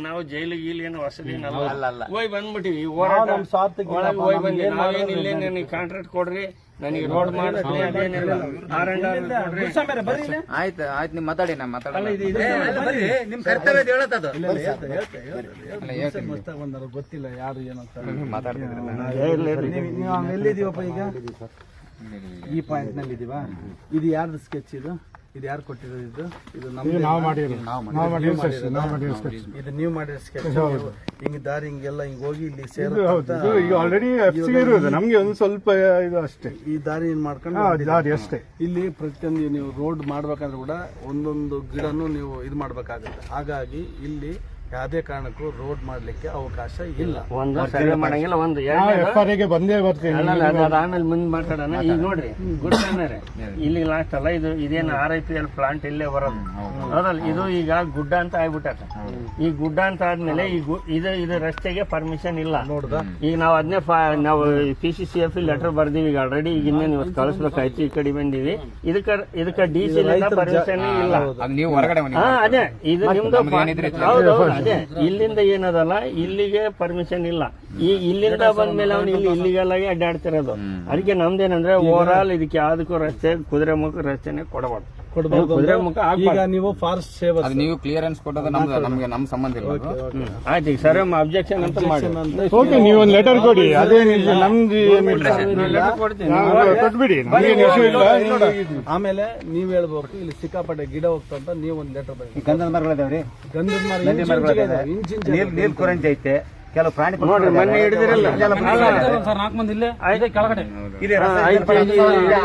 ನಾವು ಜೈಲಿಗೆ ಇಲ್ಲಿ ಏನು ವಸತಿ ಹೋಗಿ ಬಂದ್ಬಿಟ್ಟಿವಿ. ಹೋರಾಟ ಒಳಗೆ ಹೋಗಿ ಬಂದ್ವಿ. ನಾವೇನ್ ಇಲ್ಲೇ ನನಗೆ ಕಾಂಟ್ರಾಕ್ಟ್ ಕೊಡ್ರಿ, ನನಗೆ ರೋಡ್ ಮಾಡಿಸ್ಲಿ, ಅದೇನಿಲ್ಲ ಆಯ್ತು ನೀವು ಮಾತಾಡಿ. ನಾ ನಿಮ್ ಕರ್ತವ್ಯ ಹೇಳತ್ತದು. ಗೊತ್ತಿಲ್ಲ ಯಾರು ಏನಂತ ನೀವು ಎಲ್ಲಿದೀವಪ್ಪ? ಈಗ ಈ ಪಾಯಿಂಟ್ ನಲ್ಲಿ ಇದೀವಾ? ಇದು ಯಾರ್ದು ಸ್ಕೆಚ್? ಇದು ಯಾರು ಕೊಟ್ಟಿರೋದು? ಇದು ನಾವು ಮಾಡಿರೋ ಇದು ನೀವು ಮಾಡಿರೋ ಸ್ಕೆಚ್. ಹಿಂಗ್ ದಾರಿ ಹಿಂಗೆಲ್ಲ ಹಿಂಗ್ ಹೋಗಿ ಇಲ್ಲಿ ಈಗ ಆಲ್ರೆಡಿ ಇರೋದು ನಮ್ಗೆ ಒಂದು ಸ್ವಲ್ಪ ಇದು ಅಷ್ಟೇ. ಈ ದಾರಿ ಮಾಡ್ಕೊಂಡು ದಾರಿ ಅಷ್ಟೇ. ಇಲ್ಲಿ ಪ್ರತಿಯೊಂದು ನೀವು ರೋಡ್ ಮಾಡ್ಬೇಕಂದ್ರೆ ಕೂಡ ಒಂದೊಂದು ಗಿಡನು ನೀವು ಇದು ಮಾಡ್ಬೇಕಾಗುತ್ತೆ. ಹಾಗಾಗಿ ಇಲ್ಲಿ ಯಾವುದೇ ಕಾರಣಕ್ಕೂ ರೋಡ್ ಮಾಡ್ಲಿಕ್ಕೆ ಅವಕಾಶ ಇಲ್ಲ. ಒಂದು ಸರ್ವೆ ಮಾಡಂಗಿಲ್ಲ. ಒಂದು FRAಗೆ ಬಂದೇ ಬರ್ತೀನಿ. ಆಮೇಲೆ ಮುಂದೆ ಮಾತಾಡೋಣ. ಈಗ ನೋಡ್ರಿ ಗುಡ್ಡಾಮೇಲೆ ಇಲ್ಲಿ ಲಾಸ್ಟ್ ಅಲ್ಲ, ಇದೇನು RIPL ಪ್ಲಾಂಟ್ ಇಲ್ಲೇ ಬರೋದು ಹೌದಲ್ಲ. ಇದು ಈಗ ಗುಡ್ಡ ಅಂತ ಆಗ್ಬಿಟ್ಟ. ಈ ಗುಡ್ಡ ಅಂತ ಆದ್ಮೇಲೆ ಇದು ರಸ್ತೆಗೆ ಪರ್ಮಿಷನ್ ಇಲ್ಲ. ಈಗ ನಾವು ಅದನ್ನೇ ನಾವು PCCF ಲೆಟರ್ ಬರ್ದೀವಿ ಈಗ ಆಲ್ರೆಡಿ. ಈಗ ಇನ್ನೇನು ಇವತ್ತು ಕಳಿಸ್ಬೇಕಾಯ್ತು. ಈ ಕಡೆ ಬಂದಿವಿ. ಇದಕ್ಕೆ DC ಪರ್ಮಿಷನ್ ಇಲ್ಲ. ಅದೇ ಇದು ನಿಮ್ದು ಹೌದು. ಅದೇ ಇಲ್ಲಿಂದ ಏನದಲ್ಲ, ಇಲ್ಲಿಗೆ ಪರ್ಮಿಷನ್ ಇಲ್ಲ. ಇಲ್ಲಿಂದ ಬಂದ್ಮೇಲೆ ಅವ್ನು ಇಲ್ಲಿಗೆಲ್ಲ ಅಡ್ಡಾಡ್ತಿರೋದು. ಅದಕ್ಕೆ ನಮ್ದೇನಂದ್ರೆ ಓವರ್ ಆಲ್ ಇದಕ್ಕೆ ಯಾವ್ದಕ್ಕೂ ರಸ್ತೆ ಕುದುರೆ ಮುಖ ರಸ್ತೆನೆ ಕೊಡಬಾರ್ದು. ಕೊಡಬಾರ್ದು. ಕುದುರೆಮುಖ ಈಗ ನೀವು ಫಾರೆಸ್ಟ್ ಸೇವ್ ಅದು ನೀವು ಕ್ಲಿಯರೆನ್ಸ್ ಕೊಟ್ಟೋದು ನಮ್ಗೆ ನಮ್ಮ ಸಂಬಂಧ ಇಲ್ಲ ಅದು. ಆಯ್ತು, ಈಗ ಸರ್ ಅಬ್ಜೆಕ್ಷನ್ ಅಂತ ಮಾಡಿ ಓಕೆ, ನೀವು ಒಂದು ಲೆಟರ್ ಕೊಡಿ, ಅದೇನಿಲ್ಲ ನಮ್ದು ಏನಿಲ್ಲ, ಕೊಟ್ಬಿಡಿ, ನಮ್ಗೇನು ಇಶ್ಯೂ ಇಲ್ಲ. ಆಮೇಲೆ ನೀವ್ ಹೇಳ್ಬೇಕು ಇಲ್ಲಿ ಸಿಕ್ಕಾಪಟ್ಟೆ ಗಿಡ ಹೋಗ್ತಾ ಅಂತ ನೀವು ಒಂದು ಲೆಟರ್ ಬರೀ. ಗಂಧದ ಮರಗಳಿದಾವ್ರಿ, ಗಂಧದ ಮರ ನೀರ್ ಕುರಂಜ ಐತೆ, ಕೆಲವು ಪ್ರಾಣಿ ನೋಡ್ರಿ ಮೊನ್ನೆ ಹಿಡಿದಿರಲ್ಲ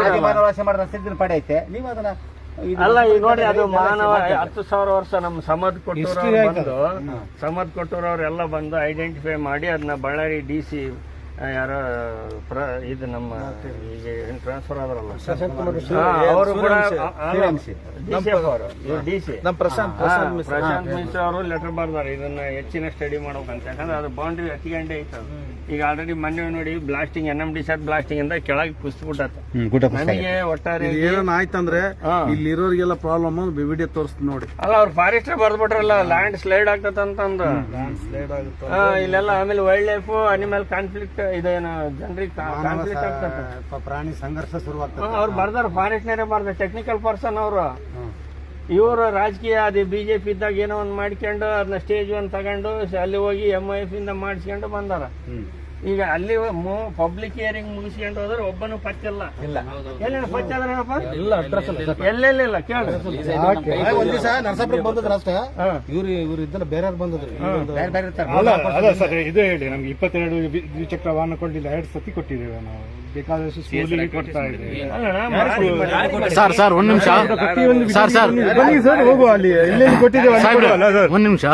ಆದಿವಾಸಿ ಮಾಡಿದ ರಸ್ತೆ ಪಡೆ ಐತೆ. ನೀವು ಅದನ್ನ ಅಲ್ಲ, ಈಗ ನೋಡಿ ಅದು ಮಾನವ 10,000 ವರ್ಷ ನಮ್ಮ ಸಮದ್ ಕೊಟ್ಟೂರವ್ರೆಲ್ಲ ಬಂದು ಐಡೆಂಟಿಫೈ ಮಾಡಿ ಅದನ್ನ ಬಳ್ಳಾರಿ DC ಯಾರೋ ಇದು ನಮ್ಮ ಈಗ ಟ್ರಾನ್ಸ್ಫರ್ ಆದ್ರಲ್ಲ ಅವರು ಕೂಡ ಪ್ರಶಾಂತ್ ಮಿಶ್ರಾ ಅವರು ಲೆಟರ್ ಬರ್ದಾರೆ ಇದನ್ನ ಹೆಚ್ಚಿನ ಸ್ಟಡಿ ಮಾಡ್ಬೇಕಂತ. ಯಾಕಂದ್ರೆ ಅದು ಬೌಂಡ್ರಿ ಹತ್ತಿಗಂಟೆ ಐತೆ. ಈಗ ಆಲ್ರೆಡಿ ಮೊನ್ನೆ ನೋಡಿ ಬ್ಲಾಸ್ಟಿಂಗ್ NMD ಸೆಟ್ ಬ್ಲಾಸ್ಟಿಂಗ್ ಇಂದ ಕೆಳಗೆ ಕುಸಿದ್ಬಿಟ್ಟೆ. ನನಗೆ ಒಟ್ಟಾರೆ ಏನ ಆಯ್ತಂದ್ರೆ ಇಲ್ಲಿರೋರಿಗೆಲ್ಲ ಪ್ರಾಬ್ಲಮ್ ವಿಡಿಯೋ ತೋರಿಸ್ತೀನಿ ನೋಡಿ. ಅಲ್ಲ ಅವ್ರು ಫಾರೆಸ್ಟರ್ ಬರ್ದ್ಬಿಟ್ರಲ್ಲ ಲ್ಯಾಂಡ್ ಸ್ಲೈಡ್ ಆಗ್ತದಂತಂದು ಇಲ್ಲೆಲ್ಲ. ಆಮೇಲೆ ವೈಲ್ಡ್ ಲೈಫ್ ಅನಿಮಲ್ ಕಾನ್ಫ್ಲಿಕ್ಟ್ ಇದೇನು ಜನರಿಗೆ ಕಾನ್ಫ್ಲಿಕ್ಟ್ ಆಗ್ತದೆ, ಪ್ರಾಣಿ ಸಂಘರ್ಷ ಶುರುವಾಗ್ತದೆ. ಅವ್ರು ಬರ್ದಾರ, ಫಾರೆಸ್ಟ್ನರೇ ಬರ್ದಾರ, ಟೆಕ್ನಿಕಲ್ ಪರ್ಸನ್ ಅವರು. ಇವರು ರಾಜಕೀಯ ಅದೇ BJP ಇದ್ದಾಗ ಏನೋ ಒಂದು ಮಾಡ್ಕೊಂಡು ಅದನ್ನ ಸ್ಟೇಜ್ ಒಂದು ತಗೊಂಡು ಅಲ್ಲಿ ಹೋಗಿ MIF ಇಂದ ಮಾಡಿಸ್ಕೊಂಡು ಬಂದಾರ. ಈಗ ಅಲ್ಲಿ ಪಬ್ಲಿಕ್ ಹಿಯರಿಂಗ್ ಮುಗಿಸ್ಕೊಂಡು ಹೋದ್ರೆ ಒಬ್ಬನು ಪಚ್ಚಿಲ್ಲ. ಎಲ್ಲೇನು ಪಚ್ಚಾದ್ರೇನಪ್ಪ? ಎಲ್ಲೆಲ್ಲಿಲ್ಲ ಕೇಳ್ರಿ. ಒಂದ್ ದಿವಸ ನರಸಾಪುರಕ್ಕೆ ಬಂದದ್ರ ಅಷ್ಟೇ, ಇವ್ರು ಇದ್ದಲ್ಲ ಬೇರೆ ಬಂದದ್ರಿ. ಅಲ್ಲ ಸರ್, ಇದೇ ಹೇಳಿ, ನಮ್ಗೆ 22 ದ್ವಿಚಕ್ರ ವಾಹನ ಕೊಟ್ಟಿಲ್ಲ, 2 ಸತಿ ಕೊಟ್ಟಿದ್ದೇವೆ ನಾವು. ಬೇಕಾದಷ್ಟು ಸ್ಕೂಲಿಗೆ ಕೊಡ್ತಾ ಇದ್ದೇವೆ. ಸರ್ ಒಂದ್ ನಿಮಿಷ ಬನ್ನಿ ಸರ್, ಹೋಗುವ ಅಲ್ಲಿ ಎಲ್ಲೆಲ್ಲಿ ಕೊಟ್ಟಿದ್ದೇವೆ. ಒಂದ್ ನಿಮಿಷ,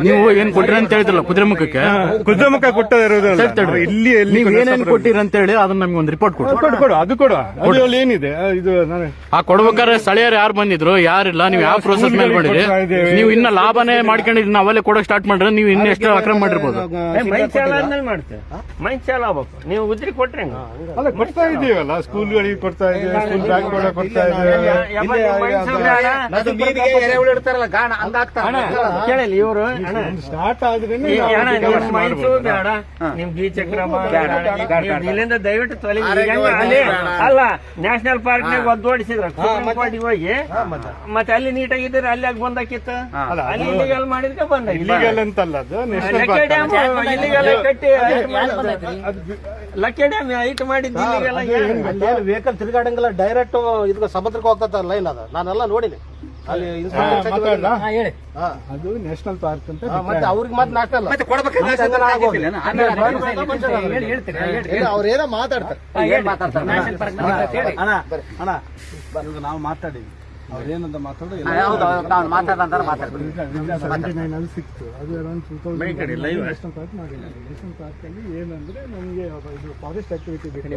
ನೀವು ಏನ್ ಕೊಟ್ಟಿರ ಅಂತ ಹೇಳಿದ್ರಲ್ಲ ಕುದುರೆಮುಖಕ್ಕೆ, ಕುದುರೆಮುಖ ಕೊಟ್ಟದಿರೋದಲ್ಲ, ಇಲ್ಲಿ ನೀವು ಏನೇನ್ ಕೊಟ್ಟಿರ ಅಂತ ಹೇಳಿ ಅದನ್ನ ನಮ್ಗೆ ಒಂದು ರಿಪೋರ್ಟ್ ಕೊಡು. ಅದು ಕೊಡುವ, ಅದ್ರಲ್ಲಿ ಏನಿದೆ ಇದು ಆ ಕೊಡ್ಬೇಕಾದ್ರೆ ಸ್ಥಳೀಯರು ಯಾರು ಬಂದಿದ್ರು, ಯಾರಿಲ್ಲ, ನೀವು ಯಾವ ಪ್ರೋಸೆಸ್ ಮೇಲೆ ಮಾಡಿದ್ರಿ? ನೀವು ಇನ್ನ ಲಾಭನೇ ಮಾಡ್ಕೊಂಡಿದ್ರಿ, ನಾವಲ್ಲೇ ಕೊಡೋಕೆ ಸ್ಟಾರ್ಟ್ ಮಾಡ್ರೆ ನೀವು ಇನ್ನ ಎಷ್ಟು ಅಕ್ರಮ ಮಾಡಿರ್ಬೋದು. ಮೈ ಚಾಲ ಆದ್ಮೇಲೆ ಮಾಡ್ತೇವೆ, ಮೈ ಚಾಲ ಆಗ್ಬೇಕು. ನೀವು ಉದ್ರಿ ಕೊಟ್ರೆ ಅಲ್ಲ ಕೊಡ್ತಾ ಇದೀವಲ್ಲ, ಸ್ಕೂಲ್ಗಳಿಗೆ ಕೊಡ್ತಾ ಇದ್ದೇವೆ, ಸ್ಕೂಲ್ ಬ್ಯಾಗ್ ಕೂಡ ಕೊಡ್ತಾ ಇದ್ದೇವೆ. ಕೇಳಲಿ ಇವರು ಸ್ಟಾರ್ಟ್ ಆದ್ರೆ ಮೈಸೂರು ಬೇಡ, ನಿಮ್ ದ್ವಿಚಕ್ರ ಇಲ್ಲಿಂದ ದಯವಿಟ್ಟು ತೊಲಗಿ. ಅಲ್ಲ, ನ್ಯಾಷನಲ್ ಪಾರ್ಕ್ ನಾಗ ಒದ್ದೋಡಿಸಿದ್ರ ಕೋರ್ಟಿಗೆ ಹೋಗಿ, ಮತ್ತೆ ಅಲ್ಲಿ ನೀಟಾಗಿದ್ರೆ ಅಲ್ಲಿ ಆಗಿ ಬಂದಾಕಿತ್ತು. ಅಲ್ಲಿ ಇಲ್ಲಿಗಲ್ ಮಾಡಿದ್ಕೆ ಬಂದ. ಇಲ್ಲಿಗಲ್ ಅಂತಲ್ಲ, ಅದು ಲಕ್ಕೆ ಡ್ಯಾಮ್ ಇಲ್ಲಿಗೆಲ್ಲ ಕಟ್ಟಿ ಲಕ್ಕೆ ಡ್ಯಾಮ್ ಹೈಟ್ ಮಾಡಿದ್ದು ಇಲ್ಲಿಗೆಲ್ಲ. ವೆಹಿಕಲ್ ತಿರುಗಾಡಂಗಿಲ್ಲ, ಡೈರೆಕ್ಟ್ ಇದಕ್ಕೆ ಸಮುದ್ರಕ್ಕೆ ಹೋಗ್ತದ ಲೈನ್ ಅದ, ನಾನೆಲ್ಲ ನೋಡಿನಿ ಅಲ್ಲಿ. ಅದು ನ್ಯಾಷನಲ್ ಪಾರ್ಕ್ ಅಂತ, ಮತ್ತೆ ಅವ್ರಿಗೆ ಮತ್ತೆ ನ್ಯಾಷನಲ್ ಅವ್ರೇನೋ ಮಾತಾಡ್ತಾರೆ. ನಾವು ಮಾತಾಡಿದ್ವಿ, ಅವ್ರೇನಂತ ಮಾತಾಡೋದು ಸಿಕ್ತು. ಅದು ಅರೌಂಡ್ 2000 ನ್ಯಾಷನಲ್ ಪಾರ್ಕ್ ಮಾಡಿಲ್ಲ. ನ್ಯಾಷನಲ್ ಪಾರ್ಕ್ ಅಲ್ಲಿ ಏನಂದ್ರೆ ನಮಗೆ ಇದು ಫಾರೆಸ್ಟ್ ಆಕ್ಟಿವಿಟಿ ಬೇಕು,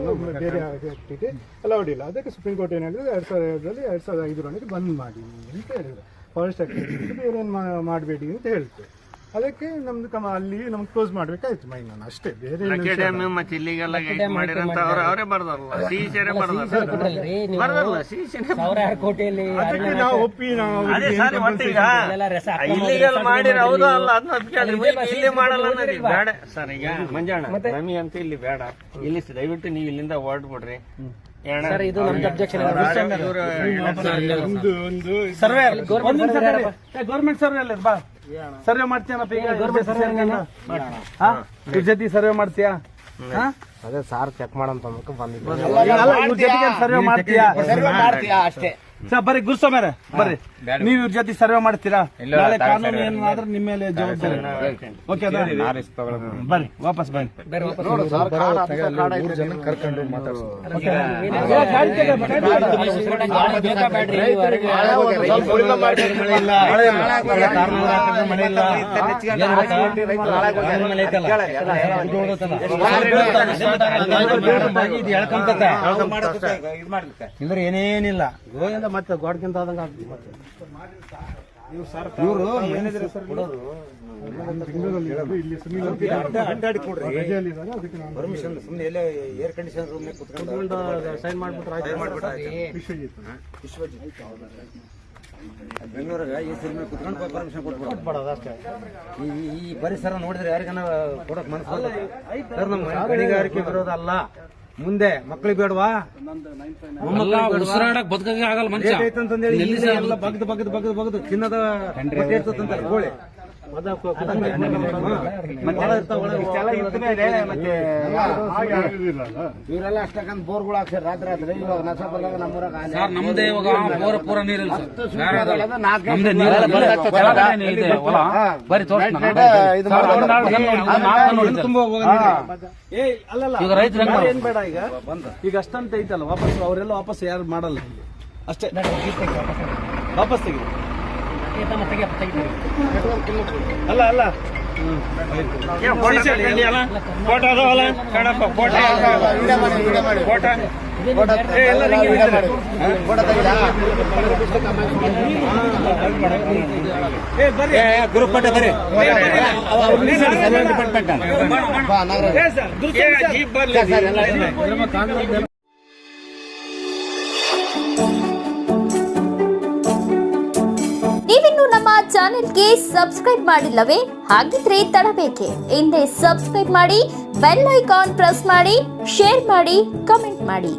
ಬೇರೆ ಆಕ್ಟಿವಿಟಿ ಅಲೌಡ್ ಇಲ್ಲ. ಅದಕ್ಕೆ ಸುಪ್ರೀಂ ಕೋರ್ಟ್ ಏನ್ ಹೇಳಿದ್ರೆ 2002ರಲ್ಲಿ 2005 ಬಂದ್ ಮಾಡಿ ಅಂತ ಹೇಳಿದ್ರು. ಫಾರೆಸ್ಟ್ ಆಕ್ಟಿವಿಟಿ ಬೇರೆ ಏನ್ ಮಾಡಬೇಡಿ ಅಂತ ಹೇಳ್ತು. ಅದಕ್ಕೆ ನಮ್ದು ಅಲ್ಲಿ ನಮ್ಗೆ ಕ್ಲೋಸ್ ಮಾಡ್ಬೇಕಾಯ್ತು ಮೈನ್, ಅಷ್ಟೇ. ಬೇರೆ ಮತ್ತೆ ಇಲ್ಲಿಗೆಲ್ಲ ಮಾಡಿರಂತ ಅವರೇ ಬರ್ದಾರಲ್ಲ, ಸಿಇಸಿರೇ ಬರ್ದಾರಲ್ಲ, ಅದಕ್ಕೆ ನಾವು ಒಪ್ಪಿ ನಾವು ಇಲ್ಲಿಗೆಲ್ಲ ಮಾಡಿರ ಹೌದು ಅಲ್ಲ ಅದನ್ನ ಇಲ್ಲಿ ಮಾಡಲ್ಲ ಅನ್ನೋದು ಬೇಡ ಸರ್. ಈಗ ಮಂಜಾಣ ರಮಿ ಅಂತ ಇಲ್ಲಿ ಬೇಡ, ಇಲ್ಲಿ ದಯವಿಟ್ಟು ನೀವು ಇಲ್ಲಿಂದ ಹೊರಡ್ಬಿಡ್ರಿ. ಗೌರ್ಮೆಂಟ್ ಸರ್ವೆ ಅಲ್ಲ ಬಾ, ಸರ್ವೆ ಮಾಡ್ತೀಯನಪ್ಪ. ಈಗ ಇವ್ರ ಜೊತೆ ಸರ್ವೆ ಮಾಡ್ತೀಯಾ? ಅದೇ ಸಾರ್ ಚೆಕ್ ಮಾಡಂತ ಬಂದಿದ್ದೆ. ಇವ್ರ ಜೊತೆಗೆ ಸರ್ವೆ ಮಾಡ್ತೀಯಾ ಅಷ್ಟೇ. ಸರ್ ಬರ್ರಿ ಗುರುಸ್ವಾಮಿ ಬರ್ರಿ, ನೀವ್ ಇವ್ರ ಜೊತೆ ಸರ್ವೆ ಮಾಡ್ತೀರಾ? ನಾಳೆ ಕಾನೂನು ಏನಾದ್ರೂ ನಿಮ್ಮ ಮೇಲೆ ಜವಾಬ್ದಾರಿ. ಓಕೆ ಬರ್ರಿ, ವಾಪಸ್ ಬನ್ನಿ. ಕರ್ಕೊಂಡು ಇದ್ರ ಏನೇನಿಲ್ಲ, ಗೋಯಿಂದ ಮತ್ತೆ ಗೋಡ್ಕಿಂತ ಆದಂಗ ಇವರು ಇಲ್ಲಿ ಅಡ್ಡಾಡಿ ಕೊಡ್ರಿ, ರಜೆಯಲ್ಲಿದ್ದಾರೆ, ಅದಕ್ಕೆ ನಾನು ಪರ್ಮಿಷನ್ ಸುಮ್ಮನೆ ಎಲ್ಲ ಏರ್ ಕಂಡೀಷನ್ ರೂಮ್ ಕುತ್ಕೊಂಡು ಸೈನ್ ಮಾಡ್ಬಿಟ್ರೆ ವಿಶ್ವಜಿತ್ ಬೆಂಗಳೂರಾಗ ಈ ಸಿನಿಮಾ ಕುತ್ಕೊಂಡು ಪರ್ಮಿಷನ್ ಕೊಟ್ಬಿಡೋದು ಅಷ್ಟೇ. ಈ ಪರಿಸರ ನೋಡಿದ್ರೆ ಯಾರಿಗಾನ ಕೊಡಕ್ ಮನಸ್ಸು ಸರ್, ನಮ್ಮ ಗಣಿಗಾರಿಕೆ ವಿರೋಧ ಅಲ್ಲ, ಮುಂದೆ ಮಕ್ಳಿಗೆ ಬೇಡವಾ ಉಸಿರಾಡಕ್ ಬದುಕಕ್ಕೆ ಆಗಲ್ಲ ಮನುಷ್ಯ. ಅಂತಂದೇಳಿ ಎಲ್ಲ ಬಗ್ದು ತಿನ್ನದ ಹೊಟ್ಟೆ ಇರ್ತದಂತಾರೆ ಕೋಳಿ ಇವರೆಲ್ಲ ಅಷ್ಟಕ್ಕಂತ ಬೋರ್ಗಳು ಹಾಕ್ಸಾರ ರಾತ್ರಿ ರಾತ್ರಿ. ಇವಾಗ ನಸ ಬಂದಾಗ ನಮ್ಮೂರಾಗ ಸರ್ ನಮ್ದೇ ಇವಾಗ ಪೂರ ನೀರಿಲ್ಲ ಸರ್. ಬರೀ ಈಗ ರೈತರು ಏನ್ ಬೇಡ ಈಗ ಅಷ್ಟಂತ ಐತಲ್ಲ ವಾಪಸ್ ಅವರೆಲ್ಲ ವಾಪಸ್ ಯಾರು ಮಾಡಲ್ಲ ಅಷ್ಟೇ ವಾಪಸ್ ತೆಗಿ ಅಲ್ಲ ಫೋಟೋ ಅದಾವಲ್ಲ ಕಣಪ್ಪ, ಫೋಟೋ ಗ್ರೂಪ್ ಪಟ್ಟ ಬರ್ರಿ. ನೀವಿನ್ನು ನಮ್ಮ ಚಾನೆಲ್ಗೆ ಸಬ್ಸ್ಕ್ರೈಬ್ ಮಾಡಿಲ್ಲವೇ? ಹಾಗಿದ್ರೆ ತಡಬೇಕೆ? ಹಿಂದೆ ಸಬ್ಸ್ಕ್ರೈಬ್ ಮಾಡಿ, ಬೆಲ್ ಐಕಾನ್ ಪ್ರೆಸ್ ಮಾಡಿ, ಶೇರ್ ಮಾಡಿ, ಕಮೆಂಟ್ ಮಾಡಿ.